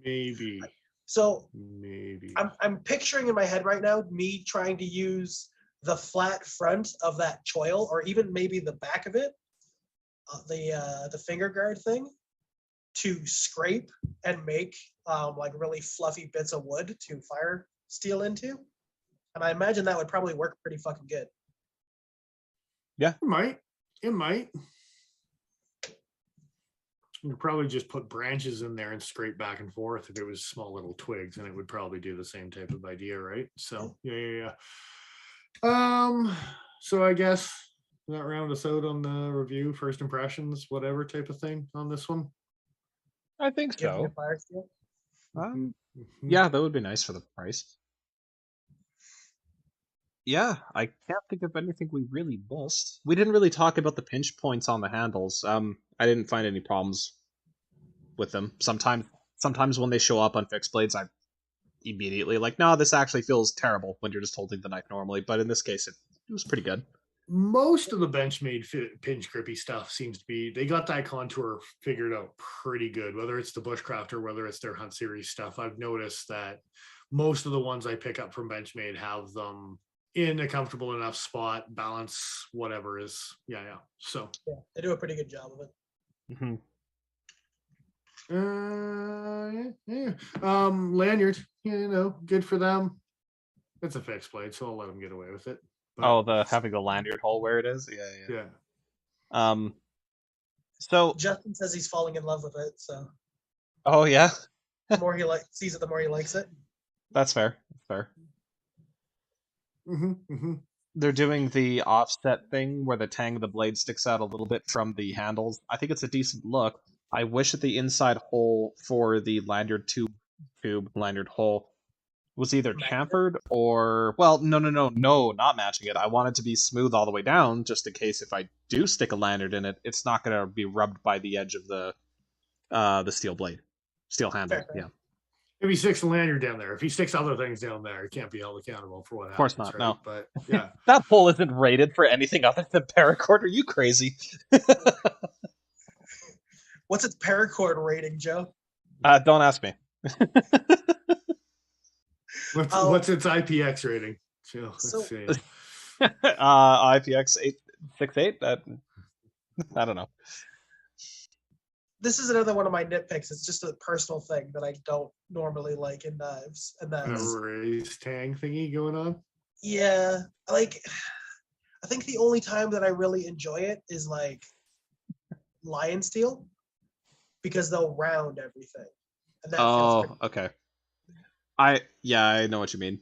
Maybe.
So
Maybe.
I'm picturing in my head right now me trying to use the flat front of that choil, or even maybe the back of it, the finger guard thing, to scrape and make like really fluffy bits of wood to fire steel into. And I imagine that would probably work pretty fucking good.
It might. It might. You could probably just put branches in there and scrape back and forth if it was small little twigs, and it would probably do the same type of idea, right? So yeah. So I guess that round us out on the review, first impressions, whatever type of thing on this one.
I think
Give me a
so.
fire steel.
Yeah, that would be nice for the price. Yeah, I can't think of anything we really missed. We didn't really talk about the pinch points on the handles. I didn't find any problems with them. Sometimes when they show up on fixed blades, I'm immediately like, no, this actually feels terrible when you're just holding the knife normally. But in this case, it was pretty good.
Most of the Benchmade pinch grippy stuff seems to be, they got that contour figured out pretty good, whether it's the Bushcraft or whether it's their Hunt Series stuff. I've noticed that most of the ones I pick up from Benchmade have them in a comfortable enough spot, balance, whatever is. Yeah. So
Yeah, they do a pretty good job of it.
Mm-hmm.
Lanyard, good for them. It's a fixed blade, so I'll let them get away with it.
But, the having the lanyard hole where it is, yeah. So
Justin says he's falling in love with it. So.
Oh yeah.
The more he sees it, the more he likes it.
That's fair. They're doing the offset thing where the tang of the blade sticks out a little bit from the handles. I think it's a decent look. I wish that the inside hole for the lanyard lanyard hole was either chamfered or, well, no, not matching it. I want it to be smooth all the way down, just in case if I do stick a lanyard in it, it's not going to be rubbed by the edge of the steel handle.
Fair.
Yeah.
If he sticks a lanyard down there, if he sticks other things down there, he can't be held accountable for what happens.
Of course not,
right?
no.
But yeah.
That hole isn't rated for anything other than paracord. Are you crazy?
What's its paracord rating, Joe?
Don't ask me.
What's its IPX rating? So, let's see.
IPX 868? I don't know.
This is another one of my nitpicks. It's just a personal thing that I don't normally like in knives. And that's
a raised tang thingy going on?
Yeah. Like, I think the only time that I really enjoy it is like lion steel, because they'll round everything. And that feels pretty
okay. I know what you mean.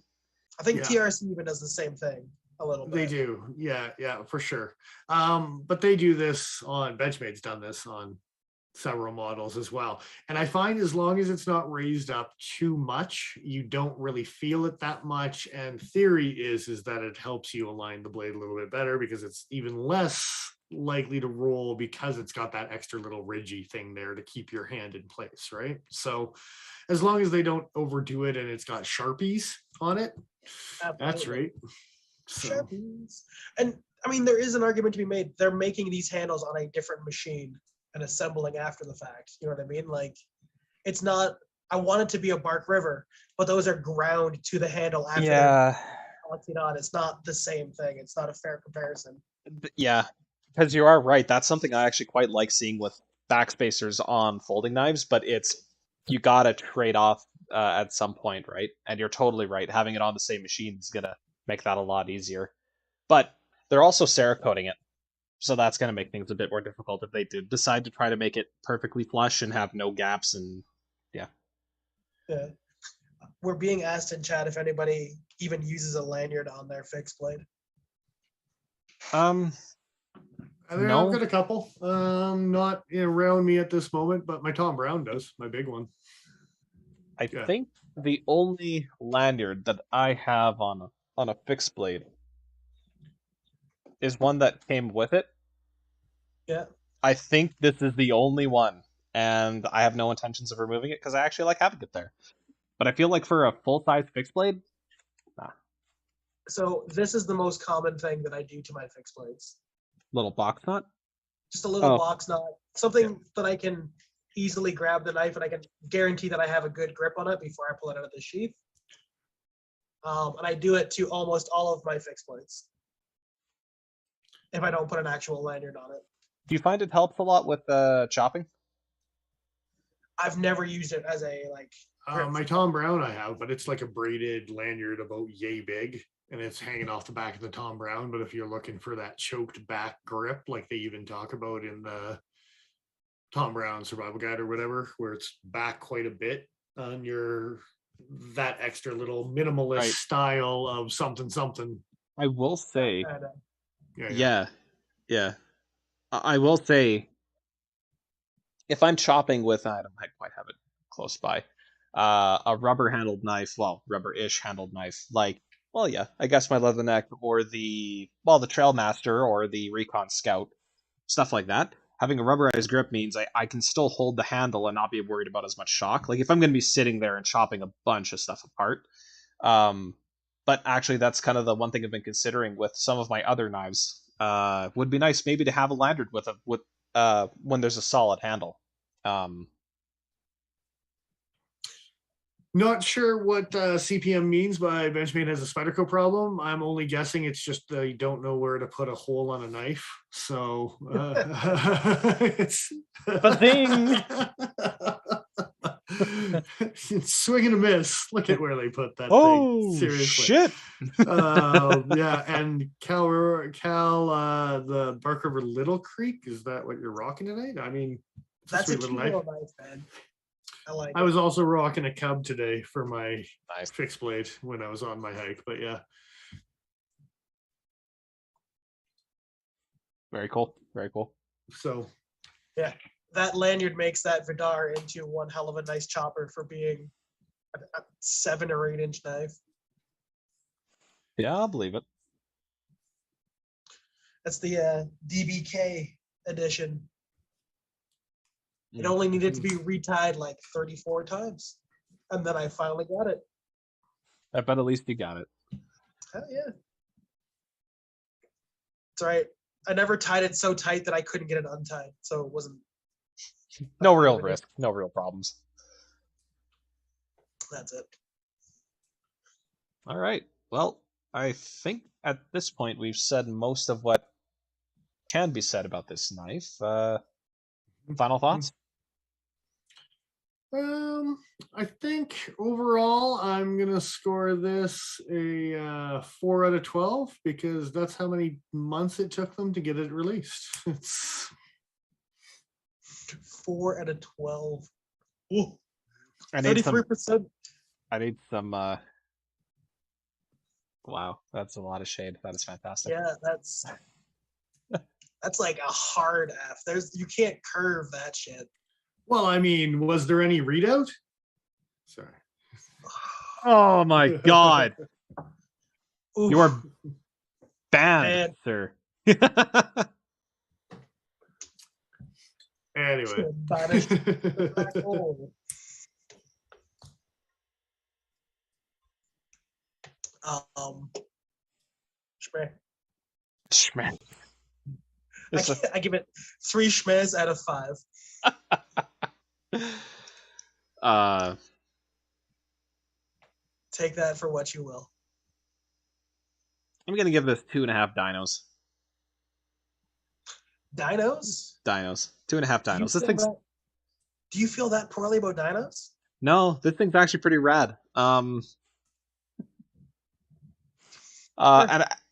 I think TRC even does the same thing a little bit.
They do. Yeah, for sure. But they do this on, Benchmade's done this on several models as well. And I find as long as it's not raised up too much, you don't really feel it that much. And theory is that it helps you align the blade a little bit better because it's even less likely to roll because it's got that extra little ridgy thing there to keep your hand in place, right? So as long as they don't overdo it and it's got Sharpies on it, that's
Absolutely.
right. So
Sharpies. And I mean, there is an argument to be made. They're making these handles on a different machine and assembling after the fact. You know what I mean? Like, it's not. I want it to be a Bark River, but those are ground to the handle after they're balancing on. It's not the same thing. It's not a fair comparison.
Yeah, because you are right. That's something I actually quite like seeing with backspacers on folding knives, but it's you gotta trade off at some point, right? And you're totally right. Having it on the same machine is gonna make that a lot easier. But they're also Cerakoting it, so that's gonna make things a bit more difficult if they did decide to try to make it perfectly flush and have no gaps. And yeah,
Yeah. We're being asked in chat if anybody even uses a lanyard on their fixed blade.
I've
no,
got a couple. Not around me at this moment, but my Tom Brown does, my big one.
I
Yeah.
think the only lanyard that I have on a fixed blade is one that came with it.
Yeah.
I think this is the only one, and I have no intentions of removing it because I actually like having it there. But I feel like for a full-size fixed blade, nah,
So this is the most common thing that I do to my fixed blades.
little box nut.
Just a little
Oh.
box knot, something that I can easily grab the knife and I can guarantee that I have a good grip on it before I pull it out of the sheath. And I do it to almost all of my fixed blades if I don't put an actual lanyard on it.
Do you find it helps a lot with chopping?
I've never used it as a like.
My Tom Brown I have, but it's like a braided lanyard about yay big, and it's hanging off the back of the Tom Brown. But if you're looking for that choked back grip, like they even talk about in the Tom Brown Survival Guide or whatever, where it's back quite a bit on your that extra little minimalist
Right.
style of something.
I will say,
Yeah.
I will say, if I'm chopping with, I don't quite have it close by, a rubber-handled knife, well, rubber-ish handled knife, like, well, yeah, I guess my Leatherneck or the Trailmaster or the Recon Scout, stuff like that. Having a rubberized grip means I can still hold the handle and not be worried about as much shock. Like if I'm going to be sitting there and chopping a bunch of stuff apart. But actually, that's kind of the one thing I've been considering with some of my other knives. Would be nice maybe to have a lanyard with when there's a solid handle.
Not sure what CPM means by Benchmade has a Spyderco problem. I'm only guessing it's just they don't know where to put a hole on a knife. So it's
Ba-ding!
Swing and a miss. Look at where they put that
Oh,
thing. Seriously.
shit!
Yeah, and Cal, the Bark River Little Creek. Is that what you're rocking tonight? I mean,
That's a
sweet
cute
little
little knife, man. I like
I
it.
was also rocking a Cub today for my
Nice.
fixed blade when I was on my hike, but yeah.
Very cool. Very cool.
So
Yeah, that lanyard makes that Vidar into one hell of a nice chopper for being a 7 or 8 inch knife.
Yeah, I'll believe it.
That's the DBK edition. It only needed to be retied like 34 times. And then I finally got it.
I bet at least you got it.
Hell yeah. That's right. I never tied it so tight that I couldn't get it untied. So it wasn't.
No real risk. No real problems.
That's it.
All right. Well, I think at this point we've said most of what can be said about this knife. Final thoughts?
I think overall I'm gonna score this a 4 out of 12 because that's how many months it took them to get it released. It's
4 out of 12. Ooh.
I need
33%.
I need some. Wow, that's a lot of shade. That is fantastic.
Yeah, that's like a hard F. You can't curve that shit.
Well, I mean, was there any readout? Sorry.
Oh my god.
Oof.
You are banned,
And-
sir.
Anyway.
Banished to the black hole. Schmeh.
Schmeh.
I give it 3 schmehs out of 5. Take that for what you will.
I'm gonna give this 2.5 dinos.
Dinos?
Dinos. 2.5
Do you
dinos. This
feel
thing's
Do you feel that poorly about dinos?
no, this thing's actually pretty rad.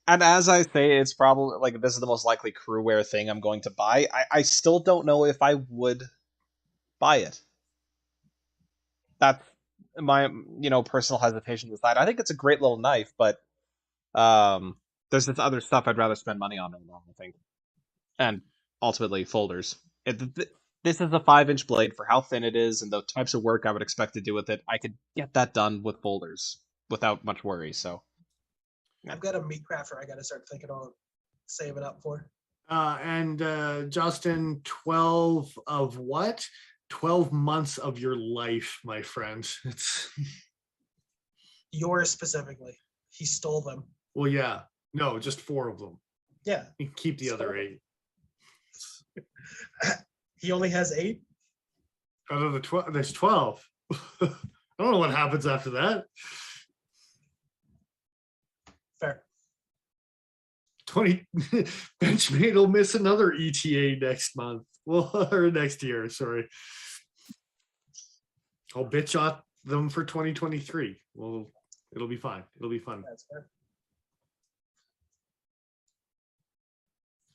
And as I say, it's probably like this is the most likely crewware thing I'm going to buy. I still don't know if I would buy it. That's my personal hesitation to decide. I think it's a great little knife, but there's this other stuff I'd rather spend money on right now, I think. And ultimately folders. This is a 5-inch blade for how thin it is and the types of work I would expect to do with it. I could get that done with folders without much worry. So
I've got a meat crafter I got to start thinking on saving up for.
And Justin, 12 of what? 12 months of your life, my friend. It's
Yours specifically. He stole them.
well, yeah. No, just 4 of them.
Yeah.
You can keep the other 8.
He only has 8?
Out of the 12, there's 12. I don't know what happens after that.
Fair.
20 Benchmade will miss another ETA next month. Well, or next year, sorry. I'll bitch at them for 2023. Well, it'll be fine. It'll be fun.
That's fair.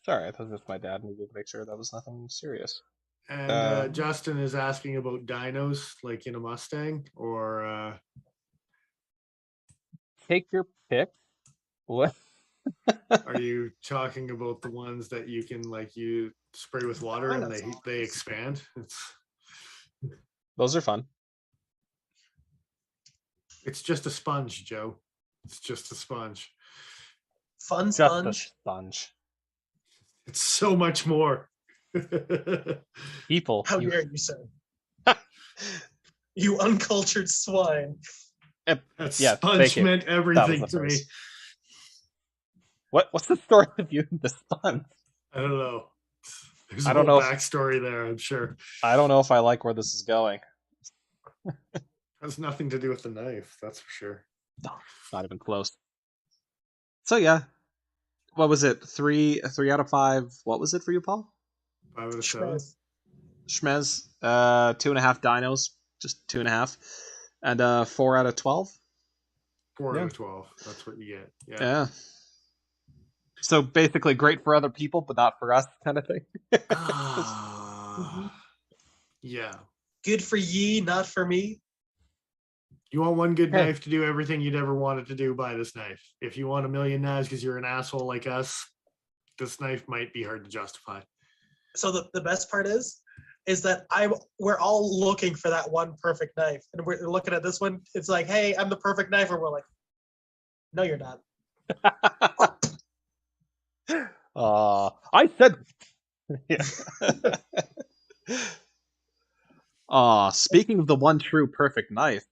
sorry, I thought this was my dad. Needed to make sure that was nothing serious.
And Justin is asking about dinos, like in a Mustang, or
Take your pick. What?
are you talking about the ones that you can like you spray with water and they expand?
Those are fun.
It's just a sponge, Joe. It's just a sponge.
Fun
Just a
sponge.
sponge.
It's so much more.
People.
How dare you, sir? You uncultured swine.
That
Yeah,
sponge
fake it.
meant
That
everything
was
to
the
me.
first. What's the story with you and the sponge?
I don't know. There's
I
a
don't
whole
know if-
backstory there, I'm sure.
I don't know if I like where this is going.
Has nothing to do with the knife, that's for sure.
No, not even close. So yeah, what was it? 3 out of 5. What was it for you, Paul?
5 out of 7.
Schmez.
Schmez. 2.5 dinos, just 2.5, and 4 out of 12.
4
Yeah.
out of 12. That's what you get. Yeah.
Yeah. So basically, great for other people, but not for us, kind of thing.
Yeah.
Good for ye, not for me.
You want one good
Hey.
knife to do everything you'd ever wanted to do, buy this knife. If you want a million knives because you're an asshole like us, this knife might be hard to justify.
So the best part is that we're all looking for that one perfect knife. And we're looking at this one, it's like, hey, I'm the perfect knife. And we're like, no, you're not.
I said. Speaking of the one true perfect knife,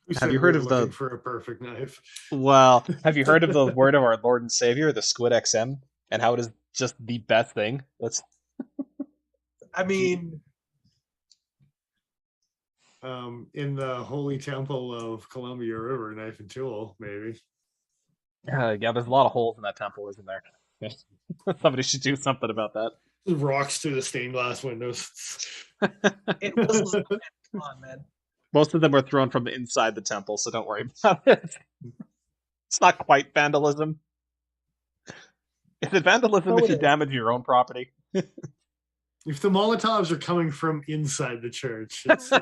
Who
Have
said
you heard
we're
of the-
looking for a perfect knife?
well, have you heard of the word of our Lord and Savior, the Squid XM, and how it is just the best thing? That's
I mean,
In the holy temple of Columbia River, knife and tool, maybe.
yeah. There's a lot of holes in that temple, isn't there? Somebody should do something about that.
Rocks through the stained glass windows.
it was come on, man.
Most of them were thrown from inside the temple, so don't worry about it. It's not quite vandalism. Is it vandalism
No,
if
it
you
is.
damage your own property?
If the Molotovs are coming from inside the church, it's,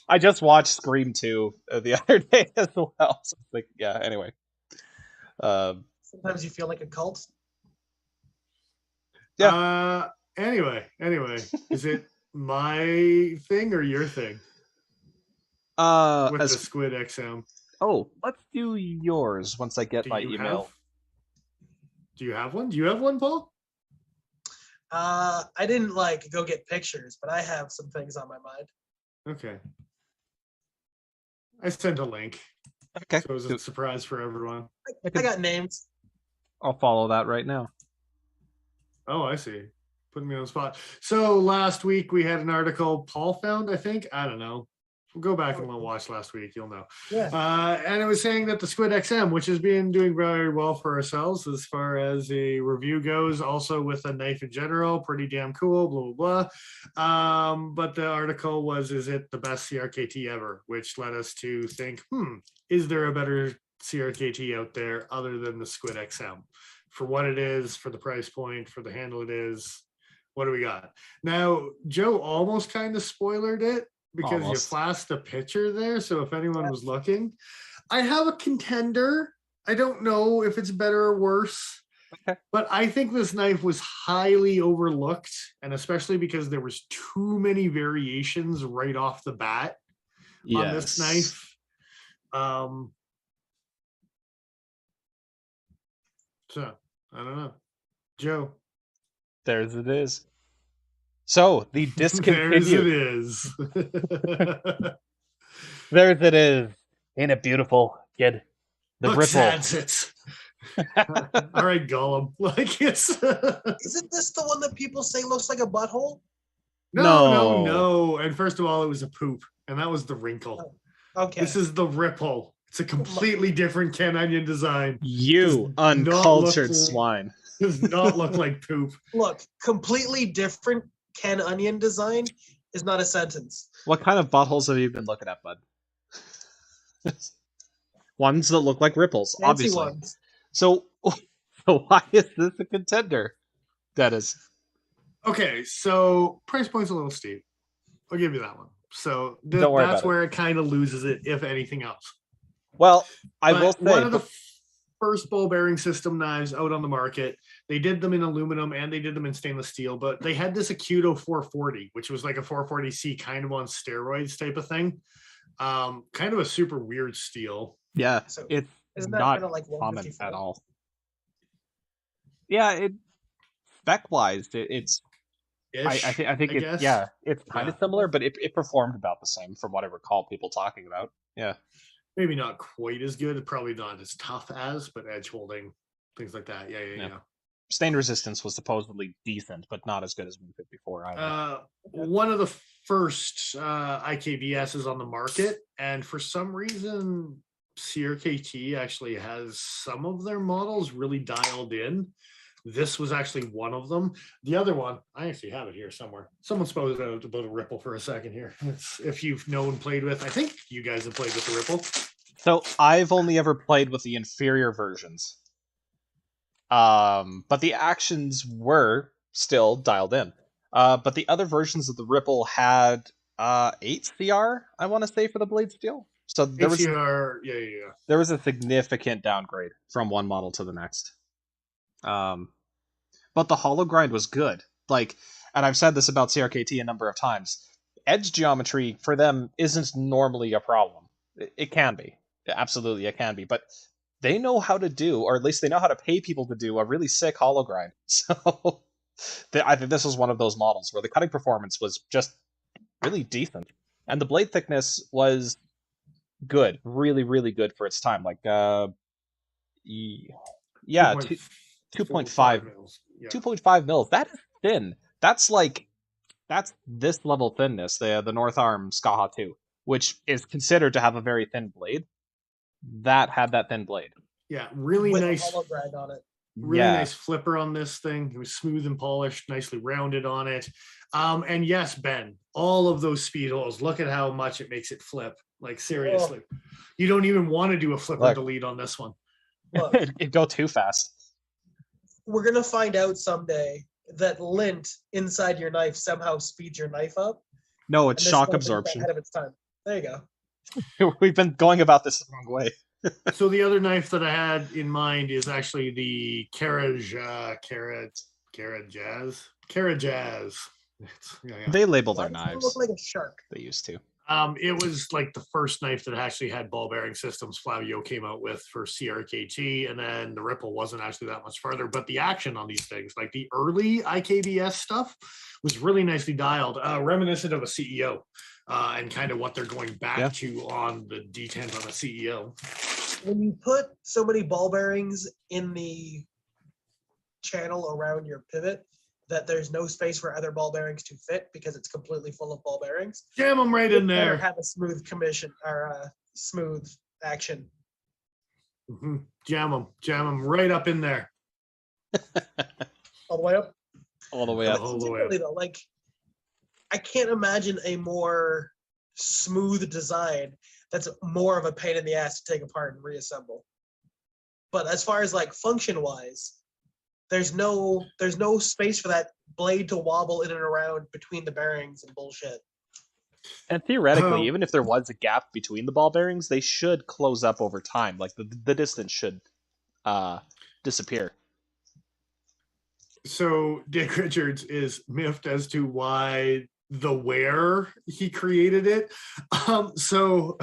I just watched Scream 2 the other day as well. So it's like, yeah, anyway.
Sometimes you feel like a cult.
Yeah.
Anyway, is it my thing or your thing with the Squid XM?
Let's do yours once I get my email.
Do you have one? Do you have one, Paul?
I didn't go get pictures, but I have some things on my mind.
Okay. I sent a link.
Okay.
So it was a surprise for everyone.
I got names.
I'll follow that right now.
Oh, I see. Putting me on the spot. So last week we had an article Paul found, I think. I don't know. We'll go back and we'll watch last week. You'll know.
Yeah.
And it was saying that the Squid XM, which has been doing very well for ourselves as far as a review goes, also with a knife in general, pretty damn cool, blah, blah, blah. But the article was, is it the best CRKT ever? Which led us to think, is there a better CRKT out there other than the Squid XM? For what it is, for the price point, for the handle it is, what do we got? Now, Joe almost kind of spoiled it because you flashed a picture there. So if anyone was looking, I have a Contender. I don't know if it's better or worse, but I think this knife was highly overlooked, and especially because there was too many variations right off the bat on this knife. So I don't know. Joe.
There's it is. So the discontinued.
There's it is.
There's it is. Ain't it beautiful, kid? The
Look,
ripple.
that's it. All right, Gollum. Like it's.
Isn't this the one that people say looks like a butthole?
No. And first of all, it was a poop, and that was the wrinkle.
Oh, okay.
This is the ripple. It's a completely different Ken Onion design.
You uncultured swine.
Does not look like poop.
Look, completely different Ken Onion design is not a sentence.
What kind of buttholes have you been looking at, bud? Ones that look like ripples,
Fancy
obviously.
ones.
So why is this a Contender? That is.
Okay, so price point's a little steep. I'll give you that one. So that's where it kind of loses it, if anything else.
Well, I will say
one of the first ball bearing system knives out on the market. They did them in aluminum and they did them in stainless steel, but they had this Acuto 440, which was like a 440C kind of on steroids type of thing. Kind of a super weird steel.
Yeah,
So
it's not common at all. Yeah, spec wise, it's. I think it's kind of similar, but it performed about the same from what I recall people talking about. Yeah.
Maybe not quite as good, probably not as tough as, but edge holding, things like that. Yeah.
Stain resistance was supposedly decent, but not as good as 154 either.
One of the first IKBSs on the market, and for some reason, CRKT actually has some of their models really dialed in. This was actually one of them. The other one, I actually have it here somewhere. Someone spoke about a ripple for a second here. If you've played with, I think you guys have played with the ripple.
So I've only ever played with the inferior versions. But the actions were still dialed in. But the other versions of the ripple had 8 CR, I want to say, for the blade steel. So there was there was a significant downgrade from one model to the next. But the hollow grind was good. And I've said this about CRKT a number of times. Edge geometry for them isn't normally a problem. It can be. Absolutely, it can be. But they know how to do, or at least they know how to pay people to do, a really sick hollow grind. So I think this was one of those models where the cutting performance was just really decent. And the blade thickness was good. Really, really good for its time. 2.5 mils. Yeah. 2.5 mils. That is thin. That's this level thinness, the North Arm Skaha 2, which is considered to have a very thin blade. That had that thin blade.
Yeah, really
with
nice.
A hollow grind on it.
Really nice flipper on this thing. It was smooth and polished, nicely rounded on it. And yes, Ben, all of those speed holes, look at how much it makes it flip. Like, seriously. You don't even want to do a flipper delete on this one.
It'd go too fast.
We're going to find out someday that lint inside your knife somehow speeds your knife up.
No, it's shock absorption.
Ahead of its time. There you go.
We've been going about this the wrong way.
So the other knife that I had in mind is actually the Carajaz Carajazz.
They label
Why
their
does it
knives.
look like a shark?
They used to.
It was like the first knife that actually had ball bearing systems Flavio came out with for CRKT, and then the Ripple wasn't actually that much farther. But the action on these things, like the early IKBS stuff, was really nicely dialed, reminiscent of a CEO, and kind of what they're going back to on the D10 on a CEO.
When you put so many ball bearings in the channel around your pivot, that there's no space for other ball bearings to fit because it's completely full of ball bearings.
Jam them right in there.
Have a smooth commission or smooth action.
Mm-hmm. Jam them right up in there.
All the way up.
All the way up.
All the way up.
Though, like, I can't imagine a more smooth design that's more of a pain in the ass to take apart and reassemble. But as far as like function wise, there's no space for that blade to wobble in and around between the bearings and bullshit.
And theoretically, even if there was a gap between the ball bearings, they should close up over time. Like the distance should disappear.
So Dick Richards is miffed as to why where he created it. So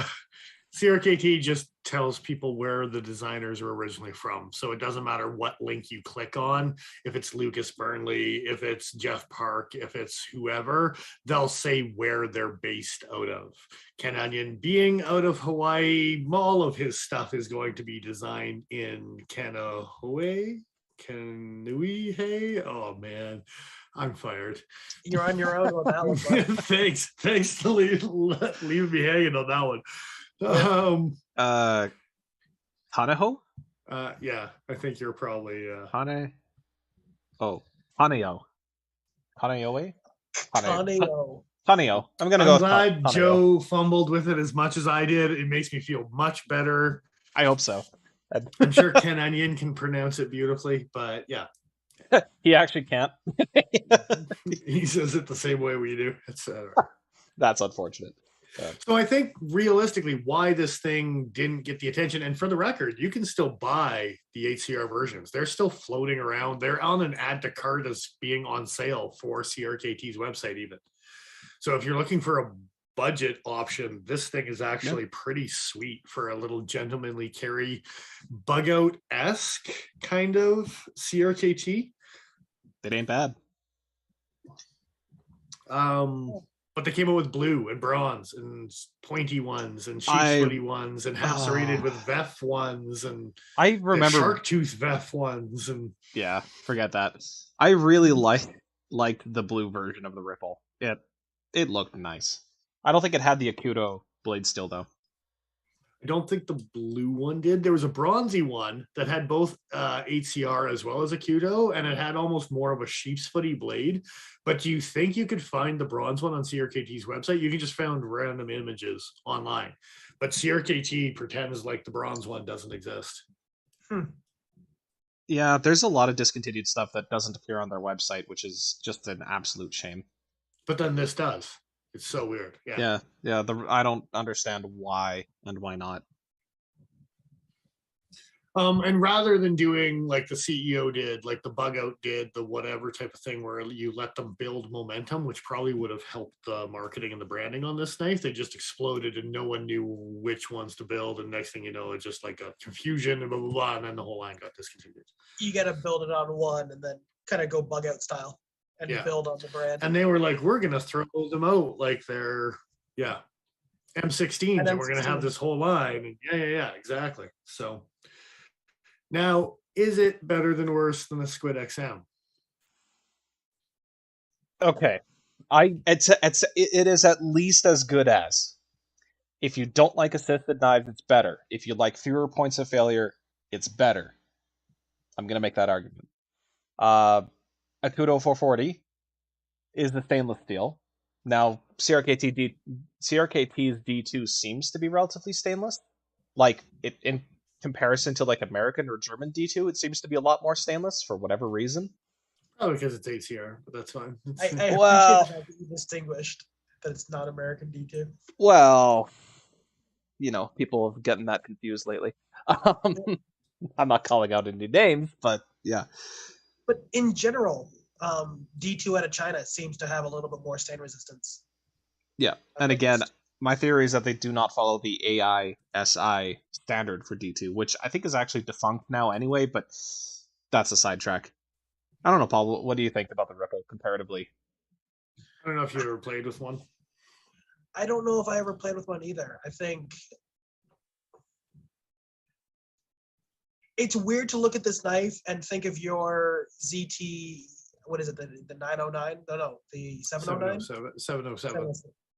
CRKT just tells people where the designers are originally from. So it doesn't matter what link you click on, if it's Lucas Burnley, if it's Jeff Park, if it's whoever, they'll say where they're based out of. Ken Onion being out of Hawaii, all of his stuff is going to be designed in Kaneohe. Oh man, I'm fired.
You're on your own on that one.
Thanks to leave me hanging on that one.
Kaneho?
Yeah, I think you're probably
Haneo. Kaneohe?
Kaneo.
Kaneo. I'm gonna go
I'm
with
glad
Kaneo.
Joe fumbled with it as much as I did. It makes me feel much better.
I hope so.
I'm sure Ken Onion can pronounce it beautifully, but yeah.
He actually can't.
He says it the same way we do.
That's unfortunate.
So I think realistically why this thing didn't get the attention, and for the record, you can still buy the HCR versions. They're still floating around. They're on an add to cart as being on sale for CRKT's website even. So if you're looking for a budget option, this thing is actually pretty sweet for a little gentlemanly carry, bug out-esque kind of CRKT.
It ain't bad.
But they came out with blue and bronze and pointy ones and sheep's footy ones and half serrated with VEF ones and
I remember
shark tooth VEF ones and
yeah, forget that. I really liked the blue version of the Ripple. It looked nice. I don't think it had the Akuto blade steel though.
I don't think the blue one did. There was a bronzy one that had both HCR as well as Akuto, and it had almost more of a sheep's footy blade. But do you think you could find the bronze one on CRKT's website? You can just find random images online. But CRKT pretends like the bronze one doesn't exist.
Yeah, there's a lot of discontinued stuff that doesn't appear on their website, which is just an absolute shame.
But then this does. It's so weird. Yeah.
I don't understand why and why not.
And rather than doing like the CEO did, like the bug out did, the whatever type of thing where you let them build momentum, which probably would have helped the marketing and the branding on this knife, they just exploded and no one knew which ones to build. And next thing you know, it's just like a confusion and blah, blah, blah. And then the whole line got discontinued.
You got to build it on one and then kind of go bug out style and build on the brand.
And they were like, we're going to throw them out like they're, M16s and we're going to have this whole line. And yeah, exactly. So now, is it better than worse than the Squid XM?
Okay, it is at least as good as. If you don't like assisted knives, it's better. If you like fewer points of failure, it's better. I'm gonna make that argument. Akuto 440 is the stainless steel. Now CRKT's D2 seems to be relatively stainless. Like it in comparison to like American or German D2, it seems to be a lot more stainless for whatever reason.
Oh, because it's HCR, but that's fine.
I appreciate the fact that you distinguished that it's not American D2.
Well, people have gotten that confused lately. I'm not calling out any names, but yeah.
But in general, D2 out of China seems to have a little bit more stain resistance.
Yeah, and again, my theory is that they do not follow the AISI standard for D2, which I think is actually defunct now anyway, but that's a sidetrack. I don't know, Paul, what do you think about the Ripple comparatively?
I don't know if you ever played with one.
I don't know if I ever played with one either. I think it's weird to look at this knife and think of your ZT, what is it, the 909? No, the 709?
707.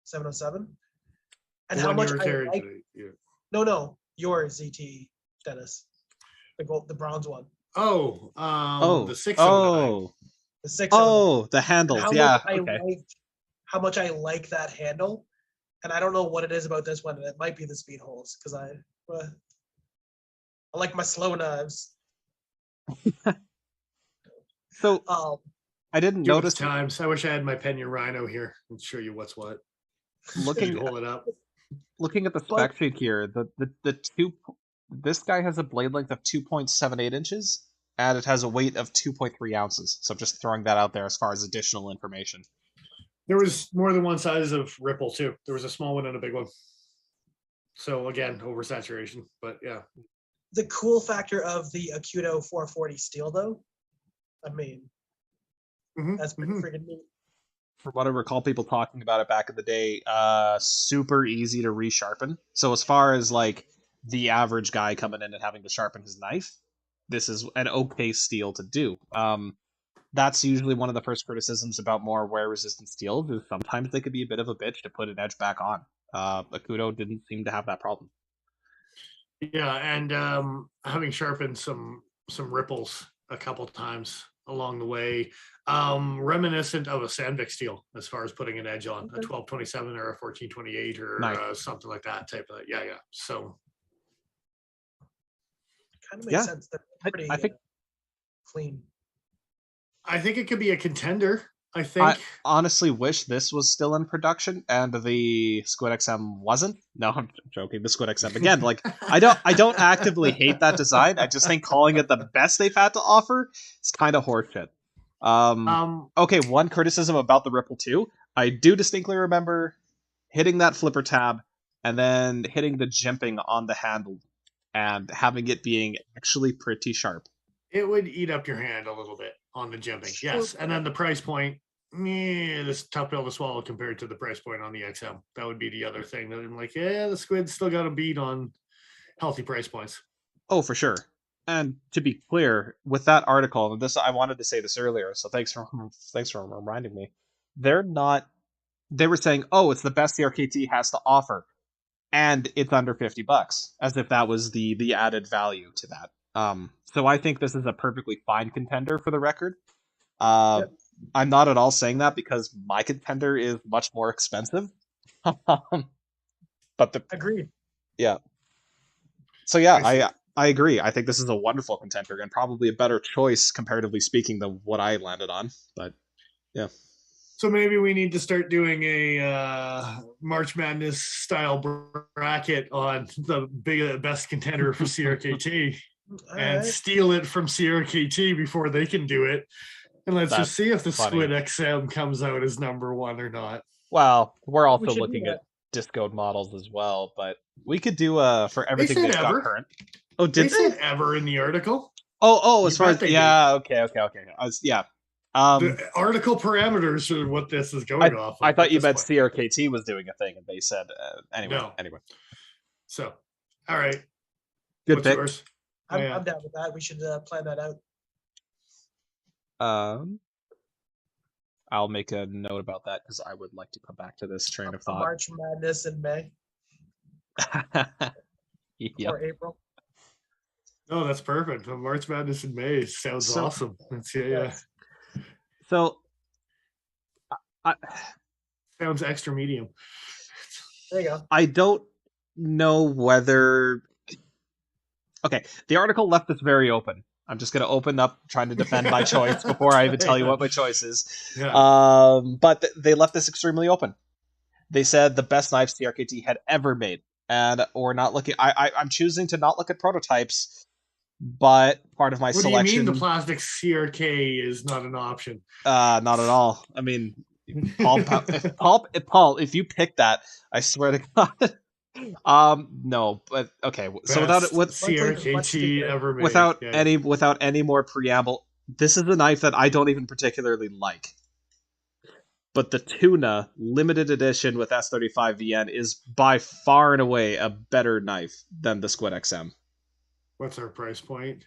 707. And
The
how
one
much
you were
I
carrying
like,
today, yeah.
no, your ZT, Dennis. The bronze one.
The 609.
The 609.
Oh, the handles,
How
yeah,
much
okay.
how much I like that handle. And I don't know what it is about this one. It might be the speed holes, because I like my slow knives.
So I didn't notice
times. I wish I had my Pena Rhino here and show you what's what.
looking
Hold it up.
Looking at the spec sheet here, this guy has a blade length of 2.78 inches, and it has a weight of 2.3 ounces. So just throwing that out there as far as additional information.
There was more than one size of Ripple too. There was a small one and a big one. So again, oversaturation, but yeah.
The cool factor of the Acuto 440 steel, though, I mean, that's pretty freaking neat.
From what I recall people talking about it back in the day, super easy to resharpen. So as far as like the average guy coming in and having to sharpen his knife, this is an okay steel to do. That's usually one of the first criticisms about more wear-resistant steels, is sometimes they could be a bit of a bitch to put an edge back on. Acuto didn't seem to have that problem.
Yeah, and having sharpened some ripples a couple times along the way, reminiscent of a Sandvik steel as far as putting an edge on a 1227 or a 1428 or something like that type of. Yeah. So
kind of makes sense. They're pretty
I think
clean.
I think it could be a contender. I
honestly wish this was still in production and the Squid XM wasn't. No, I'm joking. The Squid XM again. Like I don't actively hate that design. I just think calling it the best they've had to offer is kind of horseshit. Okay, one criticism about the Ripple 2. I do distinctly remember hitting that flipper tab and then hitting the jimping on the handle and having it being actually pretty sharp.
It would eat up your hand a little bit on the jimping, yes. And then the price point, this tough pill to swallow compared to the price point on the XM. That would be the other thing that I'm like, the Squid's still got a beat on healthy price points.
Oh, for sure. And to be clear, with that article, I wanted to say this earlier, so thanks for reminding me. They were saying, oh, it's the best CRKT has to offer, and it's under $50, as if that was the added value to that. So I think this is a perfectly fine contender for the record. Yep. I'm not at all saying that because my contender is much more expensive.
Agreed.
Yeah. So yeah, I agree. I think this is a wonderful contender and probably a better choice comparatively speaking than what I landed on. But yeah.
So maybe we need to start doing a March Madness style bracket on the best contender for CRKT. And steal it from CRKT before they can do it. And let's just see if the Squid XM comes out as number one or not.
Well, we're also looking at discode models as well, but we could do for everything they've got current. Oh, did they
said ever in the article?
Oh, as far as okay. The
article parameters are what this is going off of.
I thought you meant CRKT was doing a thing, and they said anyway.
No.
Anyway.
So, all right.
Good pick.
Yours?
I'm down with that. We should plan that out.
I'll make a note about that because I would like to come back to this train of thought.
March Madness in May.
Yep.
Or April.
Oh, that's perfect. March Madness in May sounds awesome. Yeah.
So,
sounds extra medium.
There you go.
I don't know whether. Okay, the article left this very open. I'm just going to open up trying to defend my choice before I even tell you what my choice is.
Yeah.
But they left this extremely open. They said the best knife CRKT had ever made. And we're not looking. I'm choosing to not look at prototypes but part of my
What
selection.
do you mean the plastic CRK is not an option?
Not at all. I mean, Paul, if you pick that, I swear to God. No, but okay. So
Best
without
CRKT ever made.
without any more preamble, this is a knife that I don't even particularly like. But the Tuna limited edition with S35VN is by far and away a better knife than the Squid XM.
What's our price point?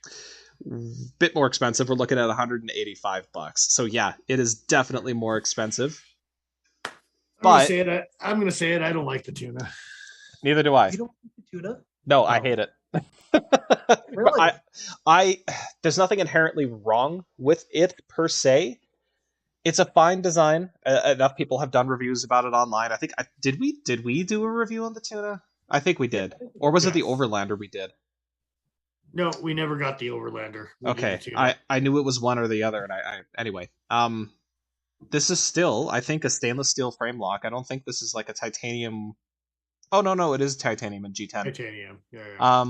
Bit more expensive. We're looking at $185. So yeah, it is definitely more expensive.
I'm gonna say it. I don't like the Tuna.
Neither do I.
You don't like the Tuna?
No, I hate it.
Really?
I there's nothing inherently wrong with it per se. It's a fine design. Enough people have done reviews about it online. I think did we do a review on the Tuna? I think we did. Or was it the Overlander we did?
No, we never got the Overlander.
Okay, I knew it was one or the other, and I anyway. This is still, I think, a stainless steel frame lock. I don't think this is like a titanium. Oh no, it is titanium and G10.
Titanium, yeah.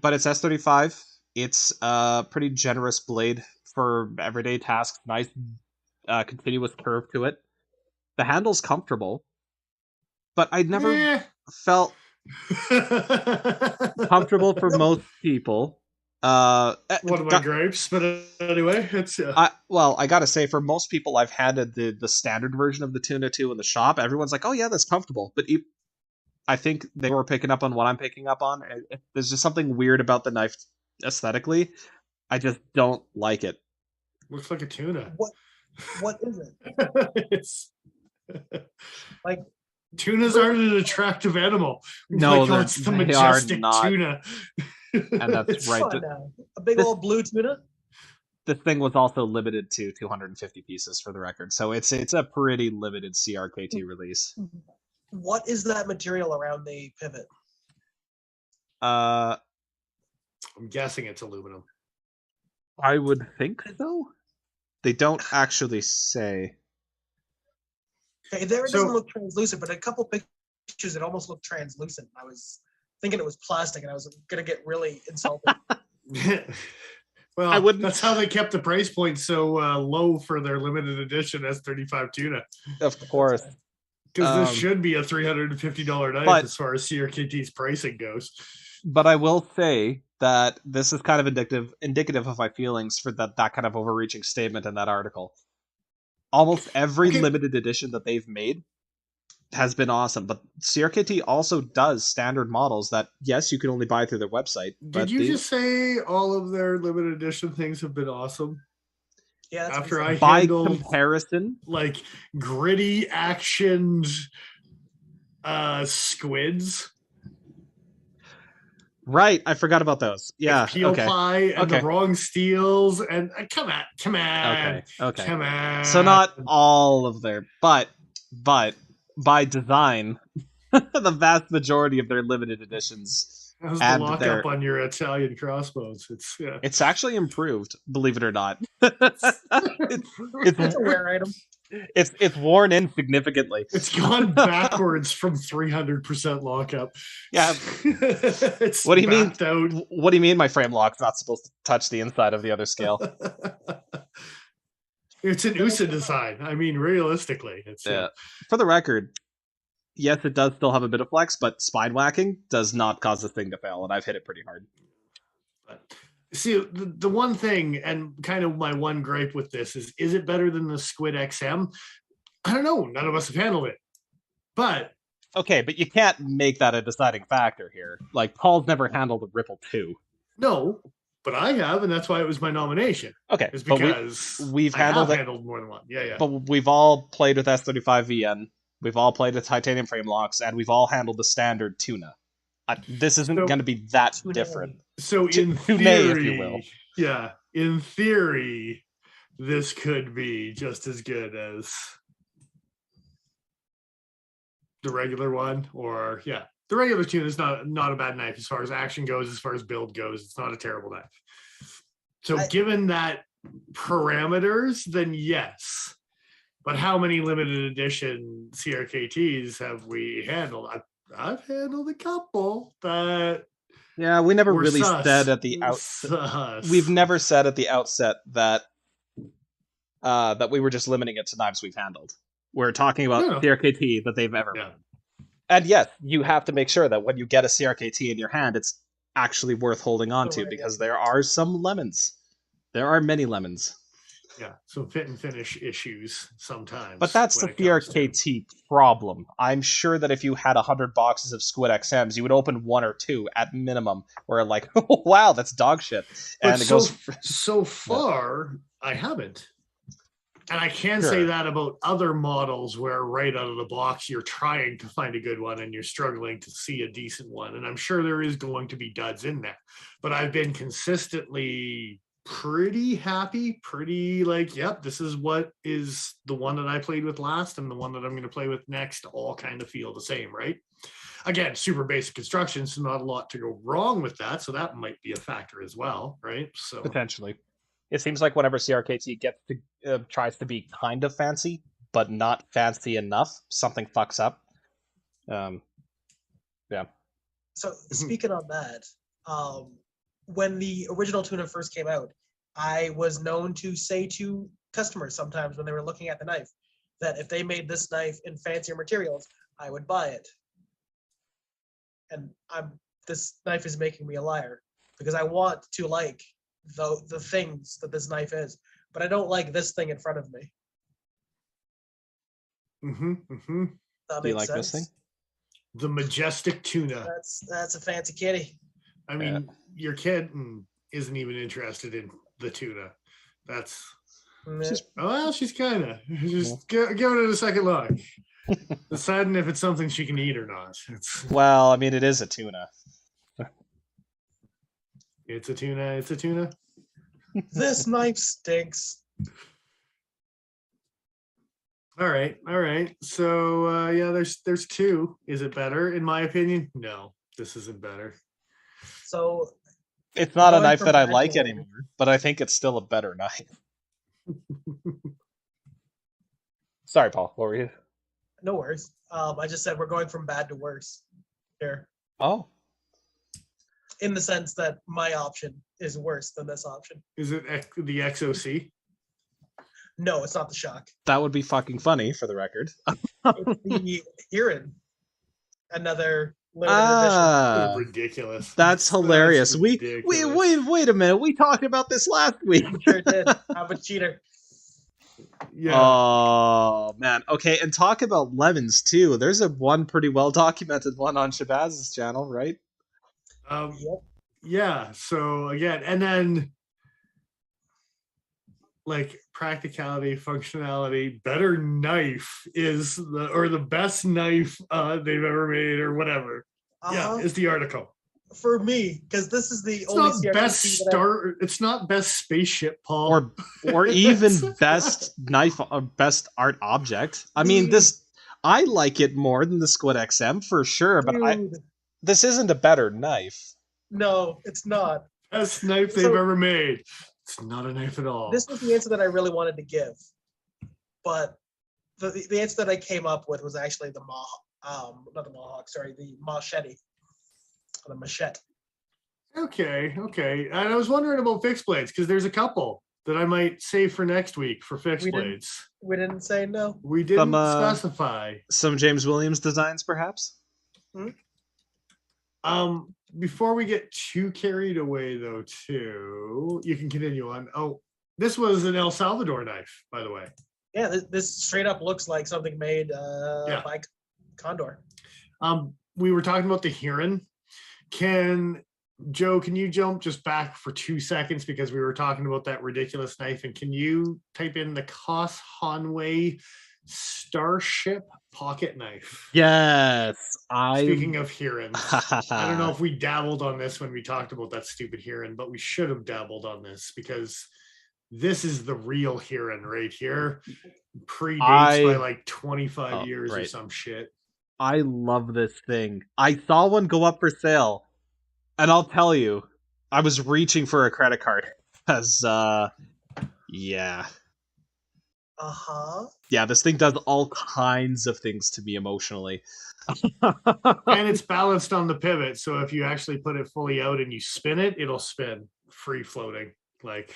But it's S35. It's a pretty generous blade for everyday tasks. Nice, continuous curve to it. The handle's comfortable, but I never felt comfortable for most people.
One of my gripes, but anyway, it's
I gotta say, for most people I've handed the standard version of the Tuna 2 in the shop, everyone's like, oh yeah, that's comfortable. But I think they were picking up on what I'm picking up on. There's just something weird about the knife aesthetically. I just don't like it.
Looks like a tuna.
What is it?
It's
like
tunas aren't an attractive animal.
No,
it's the majestic tuna.
And that's right.
A big old blue tuna.
This thing was also limited to 250 pieces for the record, so it's a pretty limited CRKT release.
What is that material around the pivot?
I'm guessing it's aluminum.
I would think so. They don't actually say.
Okay, there it doesn't look translucent, but a couple pictures it almost looked translucent. I was thinking it was plastic, and I was gonna get really insulted.
Well, that's how they kept the price point so low for their limited edition S35 Tuna.
Of course.
Because this should be a $350 knife as far as CRKT's pricing goes.
But I will say that this is kind of indicative of my feelings for that kind of overreaching statement in that article. Almost every limited edition that they've made has been awesome, but CRKT also does standard models that, yes, you can only buy through their website.
Did you just say all of their limited edition things have been awesome?
Yeah.
After I
by
handled
comparison,
like gritty actioned squids.
Right, I forgot about those. Yeah,
peel ply and the wrong steels and come on.
Okay.
Come on.
So not all of their, but by design, the vast majority of their limited editions.
How's the lockup on your Italian crossbows?
It's actually improved, believe it or not.
It's a rare item.
It's worn in significantly.
It's gone backwards from 300% lockup.
Yeah. What do you mean? What do you mean my frame lock's not supposed to touch the inside of the other scale?
It's an USA design. I mean, realistically, it's
For the record, yes, it does still have a bit of flex, but spine whacking does not cause the thing to fail, and I've hit it pretty hard.
But see, the one thing, and kind of my one gripe with this is it better than the Squid XM? I don't know. None of us have handled it. But
okay, but you can't make that a deciding factor here. Like, Paul's never handled a Ripple 2.
No, but I have, and that's why it was my nomination.
Okay,
it's because
we've handled
more than one. Yeah.
But we've all played with S35VN. We've all played with titanium frame locks, and we've all handled the standard Tuna. This isn't going to be that different.
So in theory, if you will. Yeah, in theory, this could be just as good as the regular one, or the regular Tuna is not a bad knife as far as action goes, as far as build goes. It's not a terrible knife. So given that parameters, then yes. But how many limited edition CRKTs have we handled? I've handled a couple that
Yeah, we never
We're
really
sus.
said at the outset.
Sus.
We've never said at the outset that that we were just limiting it to knives we've handled. We're talking about
No.
CRKT that they've ever
Yeah.
made. And yes, you have to make sure that when you get a CRKT in your hand, it's actually worth holding on to, because there are some lemons. There are many lemons.
Yeah, some fit and finish issues sometimes.
But that's the CRKT problem. I'm sure that if you had 100 boxes of Squid XMs, you would open one or two at minimum, where like, oh, wow, that's dog shit. And
But
it goes.
So far, I haven't. And I can
Sure.
say that about other models where right out of the box you're trying to find a good one and you're struggling to see a decent one. And I'm sure there is going to be duds in there. But I've been consistently pretty happy, pretty like, yep, this is what is the one that I played with last and the one that I'm going to play with next all kind of feel the same, right? Again, super basic construction, so not a lot to go wrong with that. So that might be a factor as well, right? So
Potentially. It seems like whenever CRKT gets to tries to be kind of fancy, but not fancy enough, something fucks up. Yeah.
So speaking on that, when the original tuna first came out, I was known to say to customers sometimes when they were looking at the knife that if they made this knife in fancier materials, I would buy it. And this knife is making me a liar, because I want to like the things that this knife is, but I don't like this thing in front of me. That
Do you
makes
like
sense.
this thing?
The majestic tuna.
That's a fancy kitty.
I mean, your kid isn't even interested in the tuna. That's she's kind of just giving it a second look, deciding if it's something she can eat or not.
Well, I mean, it is a tuna.
It's a tuna. It's a tuna.
This knife stinks.
All right. So yeah, there's two. Is it better? In my opinion, no. This isn't better.
So
it's not a knife that I like anymore, but I think it's still a better knife. Sorry, Paul. What were you?
No worries. I just said we're going from bad to worse here.
Oh.
In the sense that my option is worse than this option.
Is it the XOC?
No, it's not the Shock.
That would be fucking funny, for the record.
It's the Heron. Another limited edition.
Ridiculous.
That's hilarious.
That's ridiculous.
Wait a minute. We talked about this last week.
Sure did. I'm a cheater.
Yeah.
Oh man. Okay, and talk about lemons too. There's one pretty well documented one on Shabaz's channel, right?
Yep.
Yeah. So again, and then like practicality, functionality, better knife is the best knife they've ever made or whatever. Yeah, is the article.
For me, because this is the
it's
only
not best start. It's not best spaceship, Paul,
or even best knife or best art object. I mean, I like it more than the Squid XM for sure, but this isn't a better knife.
No, it's not.
Best knife they've ever made. It's not a knife at all.
This was the answer that I really wanted to give, but the answer that I came up with was actually the not the Mohawk, sorry, the machete. The machete.
Okay. And I was wondering about fixed blades because there's a couple that I might save for next week for fixed blades.
We didn't say no.
We didn't specify.
Some James Williams designs, perhaps?
Before we get too carried away, though, too, you can continue on. Oh, this was an El Salvador knife, by the way.
Yeah, this straight up looks like something made by Condor.
We were talking about the Heron. Joe, can you jump just back for 2 seconds because we were talking about that ridiculous knife, and can you type in the Koss Hanwei Starship pocket knife?
Yes.
Speaking of Herons, I don't know if we dabbled on this when we talked about that stupid Heron, but we should have dabbled on this because this is the real Heron right here. Predates by like 25 years or some shit.
I love this thing. I saw one go up for sale, and I'll tell you, I was reaching for a credit card because, yeah.
Uh-huh.
Yeah, this thing does all kinds of things to me emotionally.
And it's balanced on the pivot, so if you actually put it fully out and you spin it, it'll spin free floating like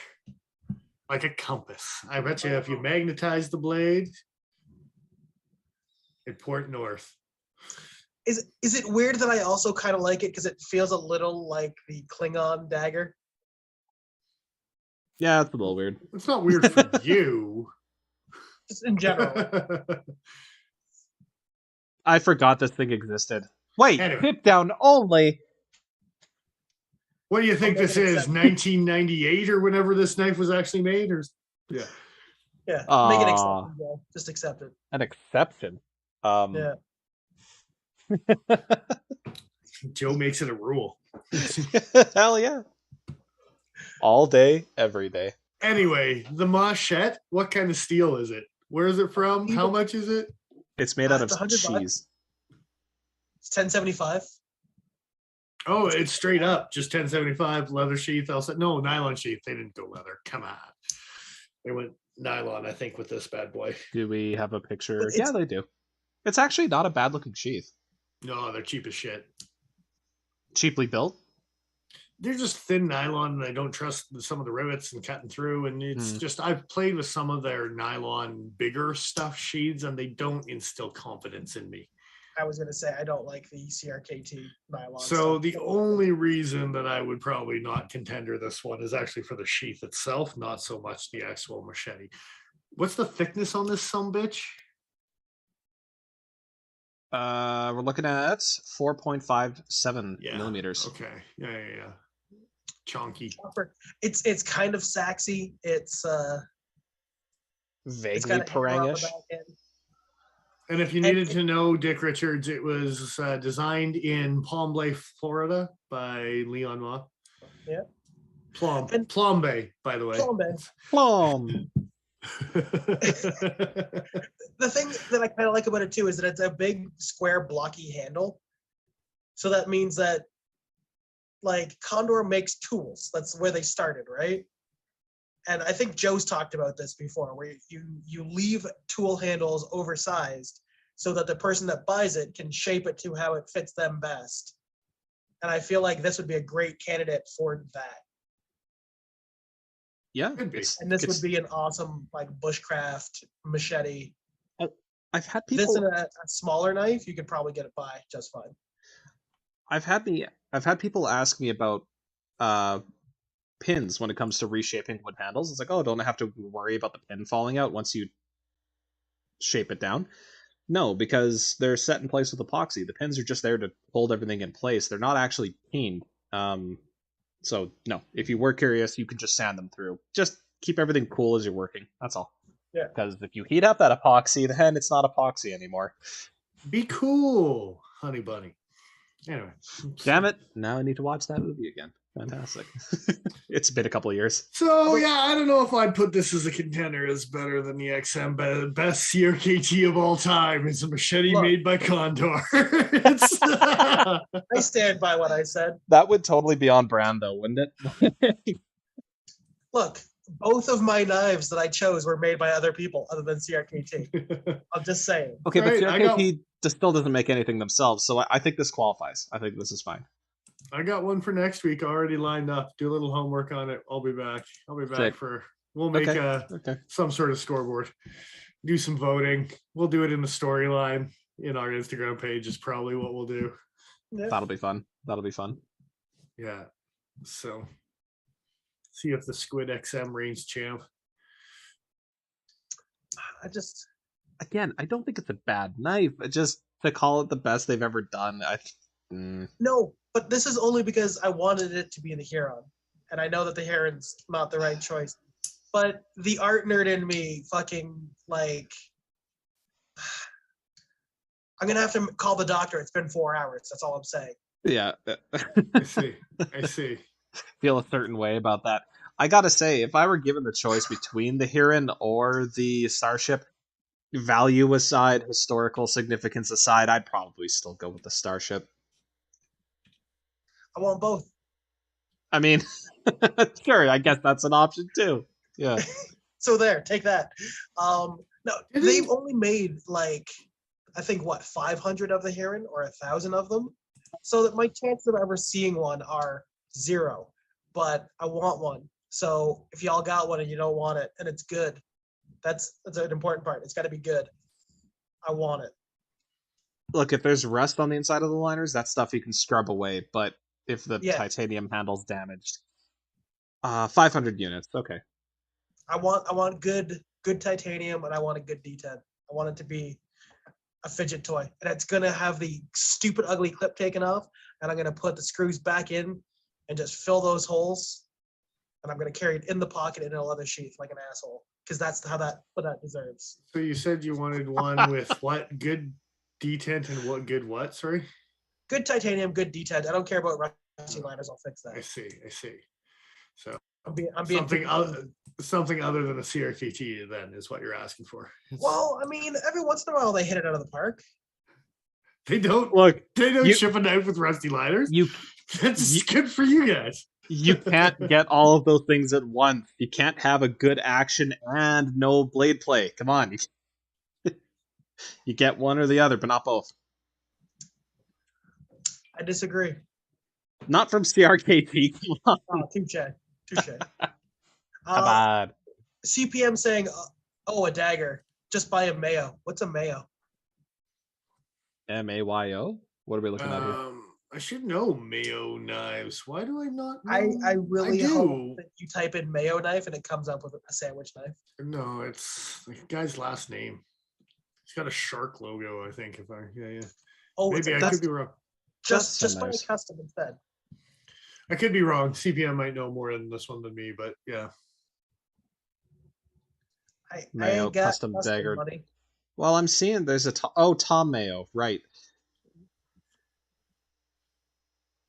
a compass. I bet you if you magnetize the blade, it port north.
Is it weird that I also kind of like it because it feels a little like the Klingon dagger?
Yeah, it's a little weird.
It's not weird for you.
Just in general.
I forgot this thing existed. Wait,
Anyway.
tip down only.
What do you think this is? 1998 or whenever this knife was actually made? Or yeah.
Yeah. Make an exception, Joe. Just accept it.
An exception.
Yeah.
Joe makes it a rule.
Hell yeah. All day, every day.
Anyway, the machete, what kind of steel is it? Where is it from? How much is it?
It's made out of
$100.
cheese.
It's $10.75.
Oh, it's straight up, just 1075 leather sheath. No, nylon sheath. They didn't go leather. Come on. They went nylon, I think, with this bad boy.
Do we have a picture? Yeah, they do. It's actually not a bad looking sheath.
No, they're cheap as shit.
Cheaply built?
They're just thin nylon, and I don't trust some of the rivets and cutting through. And it's just, I've played with some of their nylon bigger stuff sheaths, and they don't instill confidence in me.
I was gonna say I don't like the CRKT nylon.
So
stuff.
the only reason that I would probably not contender this one is actually for the sheath itself, not so much the actual machete. What's the thickness on this sumbitch?
We're looking at 4.57 millimeters.
Okay. Yeah. Chonky.
It's kind of saxy. It's
vaguely parangish.
And if you needed to know, Dick Richards, it was designed in Palm Bay, Florida by Leon Ma.
Yeah.
Plum Bay, by the way.
Plum Bay.
Plum.
The thing that I kind of like about it too is that it's a big square blocky handle. So that means that like Condor makes tools. That's where they started, right? And I think Joe's talked about this before, where you leave tool handles oversized so that the person that buys it can shape it to how it fits them best. And I feel like this would be a great candidate for that.
Yeah.
And this would be an awesome like bushcraft machete.
I've had people.
This and a smaller knife, you could probably get it by just fine.
I've had people ask me about pins when it comes to reshaping wood handles. It's like, oh, don't I have to worry about the pin falling out once you shape it down? No, because they're set in place with epoxy. The pins are just there to hold everything in place. They're not actually peened. So no, if you were curious, you can just sand them through. Just keep everything cool as you're working. That's all.
Yeah.
Because if you heat up that epoxy, then it's not epoxy anymore.
Be cool, honey bunny. Anyway.
Damn it. Now I need to watch that movie again. Fantastic. It's been a couple of years.
So yeah, I don't know if I'd put this as a contender as better than the XM, but the best CRKT of all time is a machete made by Condor.
I stand by what I said.
That would totally be on brand though, wouldn't it?
Look, both of my knives that I chose were made by other people other than CRKT. I'm just saying.
Okay, but CRKT still doesn't make anything themselves, so I think this qualifies. I think this is fine.
I got one for next week already lined up. Do a little homework on it. I'll be back.
Sick.
We'll make some sort of scoreboard. Do some voting. We'll do it in the storyline in our Instagram page is probably what we'll do.
Yeah.
That'll be fun.
Yeah. So see if the Squid XM reigns champ.
I don't think it's a bad knife. Just to call it the best they've ever done.
No, but this is only because I wanted it to be the Huron. And I know that the Heron's not the right choice. But the art nerd in me fucking like I'm gonna have to call the doctor. It's been 4 hours. That's all I'm saying.
Yeah.
I see.
Feel a certain way about that. I gotta say, if I were given the choice between the Huron or the Starship, value aside, historical significance aside, I'd probably still go with the Starship.
I want both.
I mean, sure, I guess that's an option too. Yeah.
So there, take that. No, they've only made like I think, 500 of the heron or 1,000 of them. So that my chances of ever seeing one are 0. But I want one. So if y'all got one and you don't want it and it's good, that's an important part. It's got to be good. I want it.
Look, if there's rust on the inside of the liners, that stuff you can scrub away. But if the titanium handle's damaged, 500 units. Okay.
I want good titanium, and I want a good D10. I want it to be a fidget toy, and it's gonna have the stupid ugly clip taken off, and I'm gonna put the screws back in and just fill those holes, and I'm gonna carry it in the pocket in a leather sheath like an asshole, because that's what that deserves.
So you said you wanted one with what? Good detent and what? Sorry.
Good titanium, good detent. I don't care about rusty liners. I'll fix that.
I see. So
I'm being
something other than a CRKT then is what you're asking for.
Well, I mean, every once in a while they hit it out of the park.
They don't ship a knife with rusty liners. That's good for you guys.
You can't get all of those things at once. You can't have a good action and no blade play. Come on. You get one or the other, but not both.
I disagree.
Not from CRKT.
Oh, touche.
Come on.
CPM saying, a dagger. Just buy a mayo. What's a mayo?
MAYO? What are we looking at here?
I should know mayo knives. Why do I not know?
I really hope that you type in mayo knife and it comes up with a sandwich knife.
No, it's the guy's last name. He's got a shark logo, I think. Oh, maybe I could be wrong.
Just buy a custom instead.
I could be wrong. CPM might know more in this one than me, but yeah.
Mayo custom dagger. Money. Well, I'm seeing there's a Tom Mayo, right?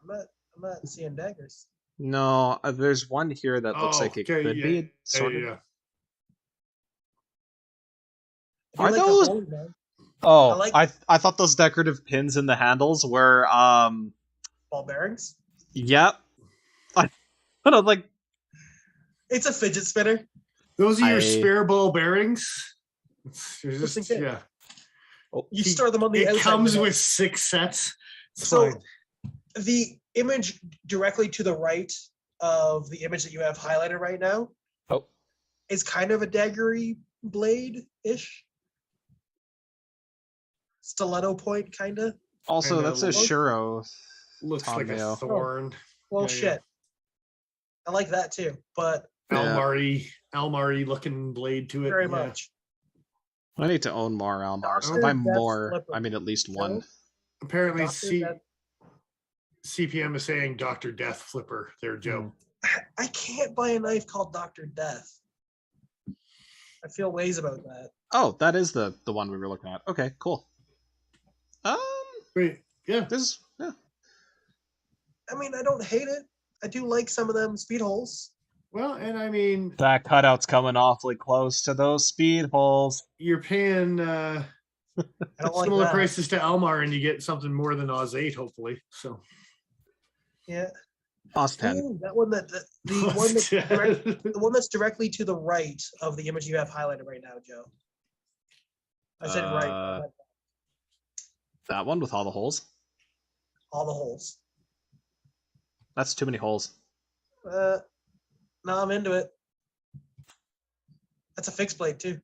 I'm not seeing daggers.
No, there's one here that looks like it could be sort of.
Yeah.
Are those? I thought those decorative pins in the handles were
ball bearings.
Yep. I was like,
it's a fidget spinner.
Those are your spare ball bearings. You
store them on the outside.
It comes with 6 sets.
So the image directly to the right of the image that you have highlighted right now is kind of a daggery blade-ish. Stiletto point, kind of.
Also, that's a Shuro.
Looks like a thorn.
Well, shit. I like that too, but
Almari looking blade to it.
Very much.
I need to own more Almars. If I'm more, I mean at least one.
Apparently, CPM is saying Dr. Death Flipper there, Joe.
I can't buy a knife called Dr. Death. I feel ways about that.
Oh, that is the one we were looking at. Okay, cool.
Wait, yeah.
I mean, I don't hate it. I do like some of them speed holes.
Well, and I mean,
that cutout's coming awfully close to those speed holes.
You're paying similar prices to Almar, and you get something more than Oz 8, hopefully. So,
yeah.
Oz 10.
Ooh, that one the one that's directly to the right of the image you have highlighted right now, Joe. I said right.
That one with all the holes.
All the holes.
That's too many holes.
No, I'm into it. That's a fixed blade too.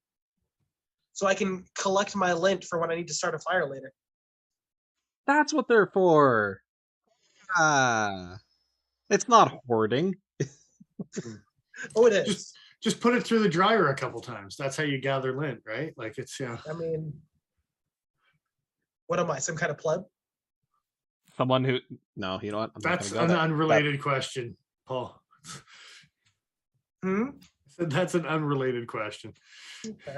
So I can collect my lint for when I need to start a fire later.
That's what they're for. It's not hoarding.
Oh, it is.
Just put it through the dryer a couple times. That's how you gather lint, right? Like it's
I mean, what am I? Some kind of pleb?
Someone who you know what?
That's an unrelated question, Paul.
I
said that's an unrelated question.
Okay.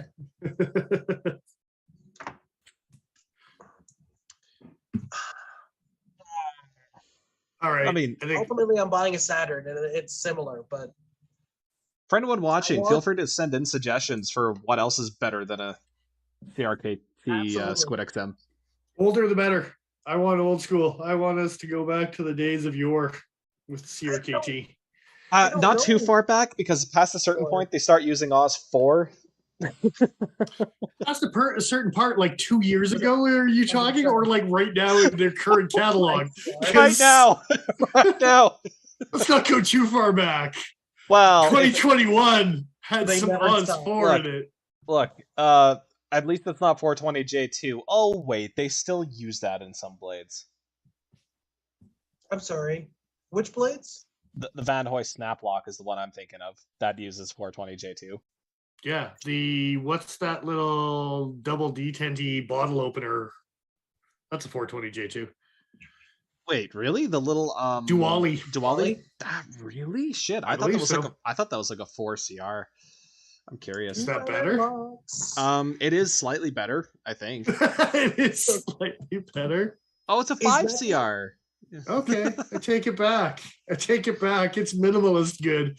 All right.
I mean,
ultimately, I'm buying a Saturn, and it's similar, but
for anyone watching, feel free to send in suggestions for what else is better than a CRKT Squid XM.
Older the better. I want old school. I want us to go back to the days of yore with CRKT.
Not too far back, because past a certain point they start using Oz 4
That's a certain part, like 2 years ago. Are you talking, or like right now in their current catalog?
Right now. Right now.
Let's not go too far back.
Well,
2021 had
They
some
never
Oz
stop.
4 in it.
look, at least it's not 420J2. Oh, wait, they still use that in some blades.
I'm sorry. Which blades?
The Van Hoy Snaplock is the one I'm thinking of. That uses 420J2.
Yeah, what's that little double D10T bottle opener? That's a 420J2.
Wait, really? The little
Duali.
That really? Shit,
I
I thought that
believe
was
so.
I thought that was like a 4CR. I'm curious.
Is that better?
It is slightly better, I think.
It is slightly better.
Oh, it's a 5CR.
Okay, I take it back. It's minimalist good.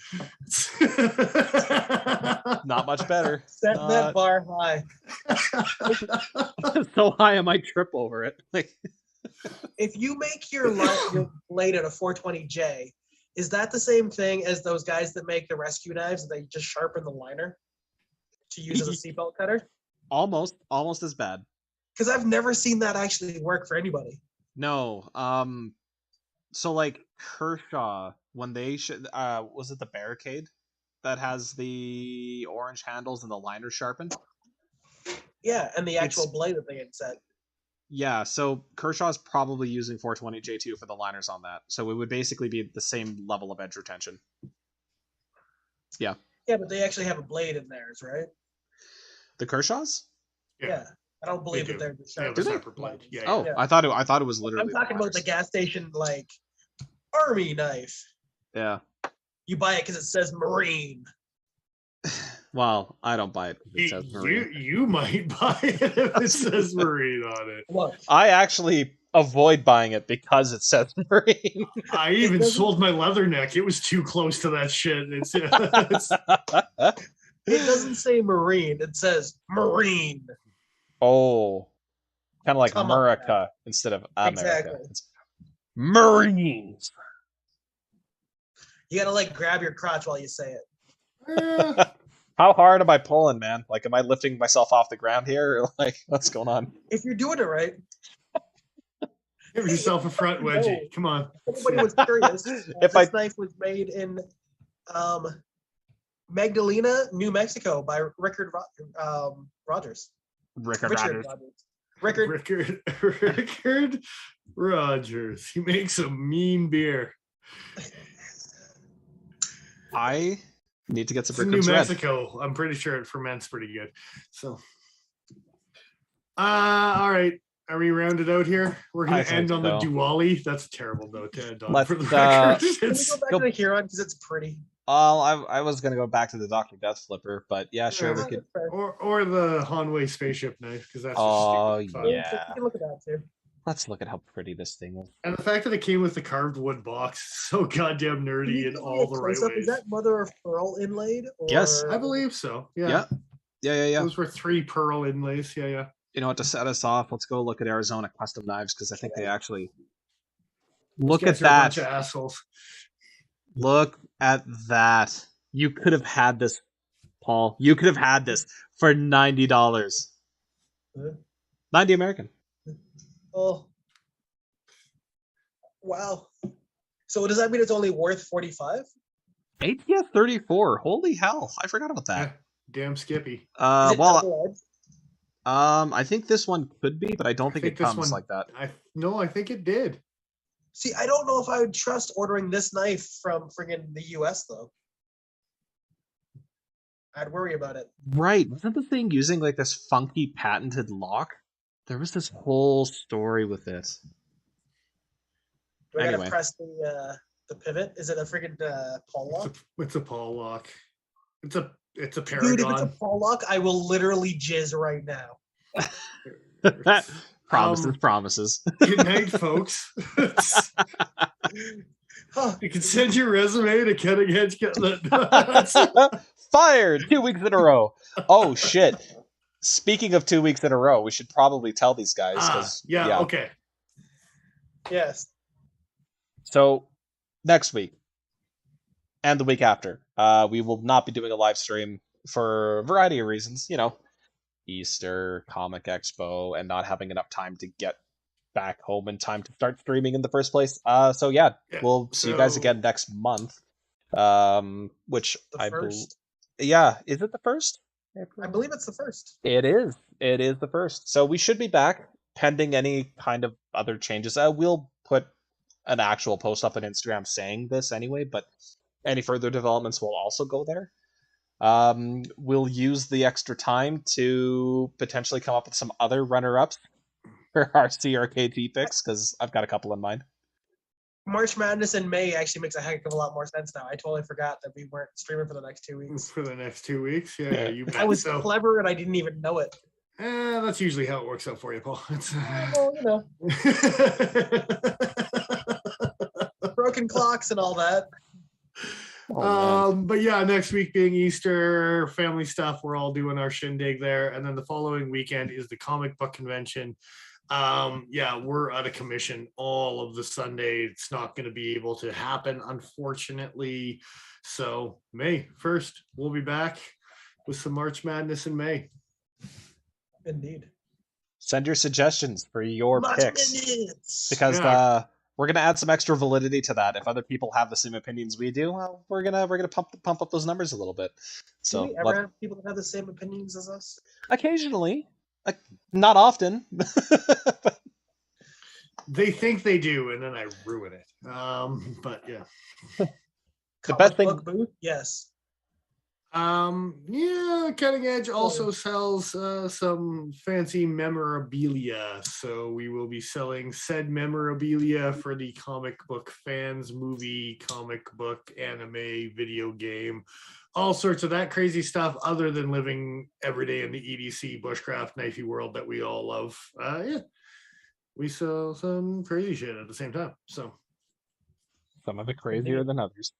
Not much better.
Set that bar high.
So high I might trip over it. Like,
If you make your blade at a 420J, is that the same thing as those guys that make the rescue knives and they just sharpen the liner to use as a seatbelt cutter?
almost as bad.
Because I've never seen that actually work for anybody.
No. So like Kershaw, when they was it the Barricade that has the orange handles and the liner sharpened?
Yeah, and the actual blade that they had set.
Yeah, so Kershaw's probably using 420J2 for the liners on that. So it would basically be the same level of edge retention. Yeah.
Yeah, but they actually have a blade in theirs, right?
The Kershaws?
Yeah. I don't believe that they're
They have a separate blade. Yeah,
Oh,
yeah.
I thought it was literally.
I'm talking about the gas station like army knife.
Yeah.
You buy it because it says Marine.
Well, I don't buy it because it says Marine.
You might buy it if it says Marine on it.
Look,
I actually avoid buying it because it says Marine.
I even sold my leatherneck. It was too close to that shit.
It doesn't say Marine. It says Marine.
Oh, kind of like
Come on,
America instead of America.
Exactly.
It's Marines.
You gotta like grab your crotch while you say it.
How hard am I pulling, man? Like, am I lifting myself off the ground here? Or like, what's going on?
If you're doing it right.
Give yourself a front wedgie. Come on.
If anybody was curious, this knife was made in Magdalena, New Mexico by Richard Rogers.
Richard
Rogers. He makes a mean beer.
I need to get some
New Mexico. I'm pretty sure it ferments pretty good. So, all right. Are we rounded out here? We're going to end on the Duali. That's a terrible note to end on. For the record.
Can we go back to the Huron because it's pretty?
I was going to go back to the Dr. Death Flipper, but yeah, sure. We could.
Or the Hanwei spaceship knife because that's
just
stupid.
Yeah.
We can look at that too.
Let's look at how pretty this thing is.
And the fact that it came with the carved wood box, so goddamn nerdy in all the right ways.
Is that mother of pearl inlaid? Or...
Yes.
I believe so. Yeah. Those were 3 pearl inlays. Yeah.
You know what, to set us off, let's go look at Arizona Custom Knives because I think they actually look at that.
A bunch of assholes.
Look at that. You could have had this, Paul. You could have had this for $90. $90 American.
Oh. Wow. So does that mean it's only worth 45?
ATS 34. Holy hell. I forgot about that.
Yeah, damn Skippy.
I think this one could be, but I don't think it comes like that.
I think it did.
See, I don't know if I would trust ordering this knife from friggin' the US though. I'd worry about it.
Right. Wasn't the thing using like this funky patented lock? There was this whole story with it.
Do I gotta press the pivot? Is it a friggin' pawl lock?
It's a pawl lock. It's a Paragon.
Dude, if it's a pawl lock, I will literally jizz right now.
Promises.
Good night, folks. You can send your resume to Cutting Edge Cutlet.
Fired 2 weeks in a row. Oh shit. Speaking of 2 weeks in a row, we should probably tell these guys.
Okay.
Yes.
So next week and the week after, we will not be doing a live stream. for a variety of reasons. Easter, Comic Expo, and not having enough time to get back home in time to start streaming in the first place. So yeah, we'll see you guys again next month. Which
The first.
Yeah, is it the first?
I believe it's the first.
It is. It is the first. So we should be back pending any kind of other changes. We'll put an actual post up on Instagram saying this anyway, but any further developments will also go there. We'll use the extra time to potentially come up with some other runner-ups for our CRKT picks, because I've got a couple in mind.
March Madness in May actually makes a heck of a lot more sense now. I totally forgot that we weren't streaming for the next 2 weeks.
For the next 2 weeks? Yeah, you bet.
I was clever and I didn't even know it.
That's usually how it works out for you, Paul.
Well, broken clocks and all that.
But yeah, next week being Easter, family stuff, we're all doing our shindig there. And then the following weekend is the comic book convention. Yeah, we're out of commission all of the Sunday. It's not going to be able to happen, unfortunately. So May 1st, we'll be back with some March Madness in May.
Indeed.
Send your suggestions for your
March
picks.
Madness.
Because we're gonna add some extra validity to that. If other people have the same opinions we do, well, we're gonna pump up those numbers a little bit. So
do we ever have people that have the same opinions as us?
Occasionally, not often.
They think they do, and then I ruin it. But yeah.
The best thing.
Book booth? Yes.
Yeah, Cutting Edge also sells some fancy memorabilia, so we will be selling said memorabilia for the comic book fans, movie, comic book, anime, video game, all sorts of that crazy stuff other than living every day in the EDC bushcraft knifey world that we all love. Yeah, we sell some crazy shit at the same time. So
some of it crazier than others.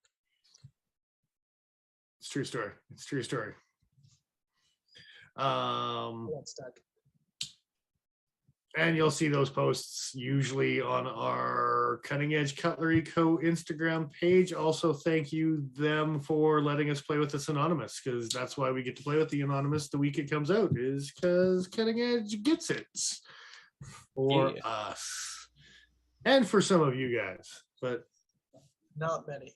It's true story. It's true story. And you'll see those posts usually on our Cutting Edge Cutlery Co. Instagram page. Also, thank you them for letting us play with this Anonymous, because that's why we get to play with the Anonymous the week it comes out, is because Cutting Edge gets it for us and for some of you guys, but
not many.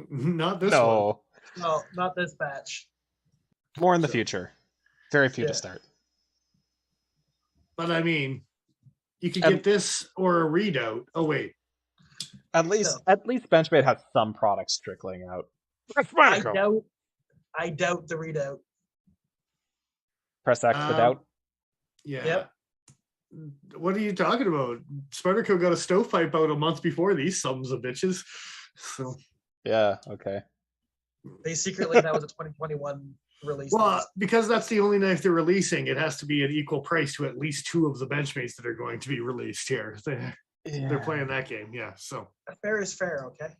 Not this one.
No, not this batch.
More in the future. Very few to start.
But I mean, you could get this or a readout. Oh wait.
At least Benchmade has some products trickling out.
I doubt the readout.
Press X for doubt.
Yeah.
Yep.
What are you talking about? Spyderco got a stovepipe out a month before these sons of bitches. So
yeah, okay.
They secretly, that was a 2021 release.
Well, because that's the only knife they're releasing, it has to be at equal price to at least two of the Benchmates that are going to be released here. They're playing that game, yeah. So
fair is fair, okay.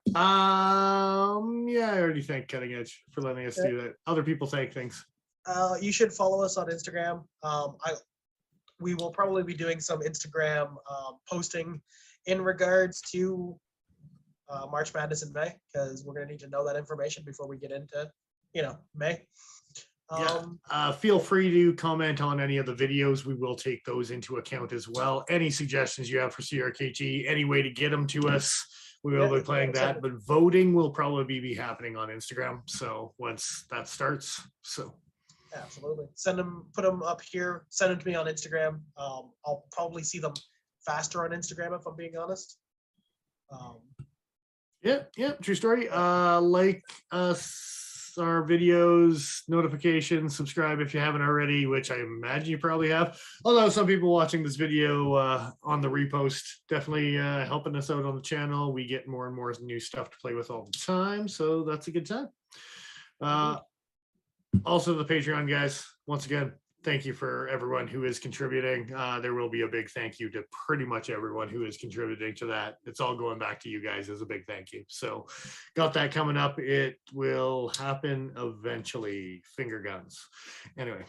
Yeah, I already thanked Cutting Edge for letting us do that. Other people thank things.
You should follow us on Instagram. We will probably be doing some Instagram posting in regards to March Madness in May, because we're going to need to know that information before we get into, May.
Feel free to comment on any of the videos. We will take those into account as well. Any suggestions you have for CRKT, any way to get them to us, we will be playing that. But voting will probably be happening on Instagram. So once that starts,
absolutely put them up here, send them to me on Instagram. I'll probably see them faster on Instagram if I'm being honest.
Yeah, true story. Like us, our videos, notifications, subscribe if you haven't already, which I imagine you probably have. Although some people watching this video on the repost, definitely helping us out on the channel. We get more and more new stuff to play with all the time, so that's a good time. Also, the Patreon guys, once again, thank you for everyone who is contributing. There will be a big thank you to pretty much everyone who is contributing to that. It's all going back to you guys as a big thank you. So got that coming up. It will happen eventually. Finger guns. Anyway.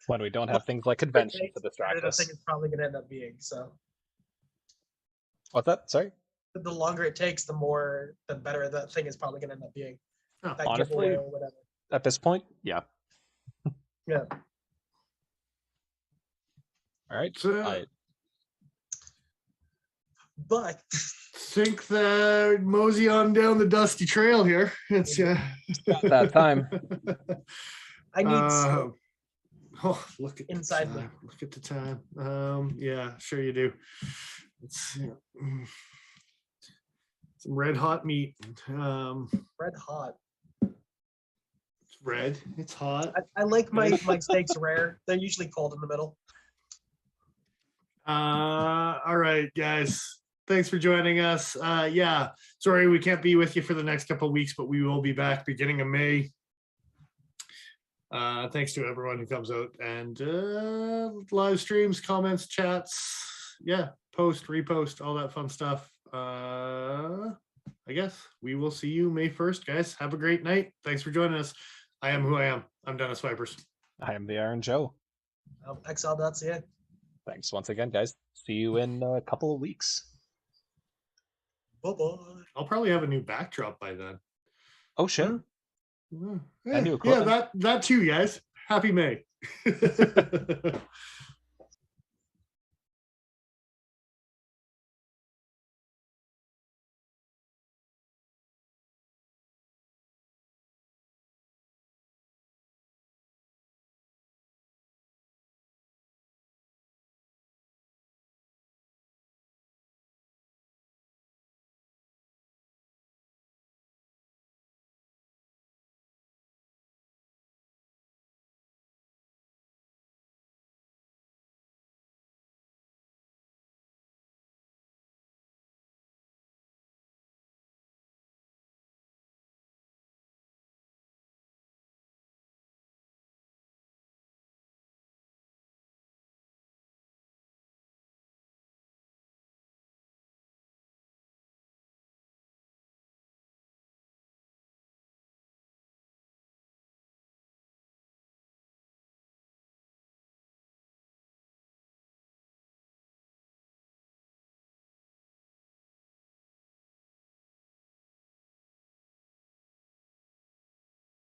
When we don't have things like conventions to distract us.
I think it's probably going to end up being, so.
What's that? Sorry?
The longer it takes, the better that thing is probably going to end up being.
Oh,
that
honestly,
giveaway or whatever.
at this point, yeah.
Yeah.
All right.
So,
But
think the mosey on down the dusty trail here. It's
that time.
I need sleep.
Oh, look at
Inside
the
me.
time. Look at the time. Yeah, sure you do. It's some red hot meat.
Red hot.
It's red. It's hot.
I like my steaks rare. They're usually cold in the middle.
All right, guys. Thanks for joining us. Yeah, sorry we can't be with you for the next couple of weeks, but we will be back beginning of May. Thanks to everyone who comes out and live streams, comments, chats, yeah, post, repost, all that fun stuff. I guess we will see you May 1st, guys. Have a great night. Thanks for joining us. I am who I am. I'm Dennis Vipers.
I am the Iron Joe.
XL.ca.
Thanks once again, guys. See you in a couple of weeks.
Bye-bye.
I'll probably have a new backdrop by then.
Oh, shit.
Yeah,
And new
yeah,
equipment.
that too, guys. Happy May.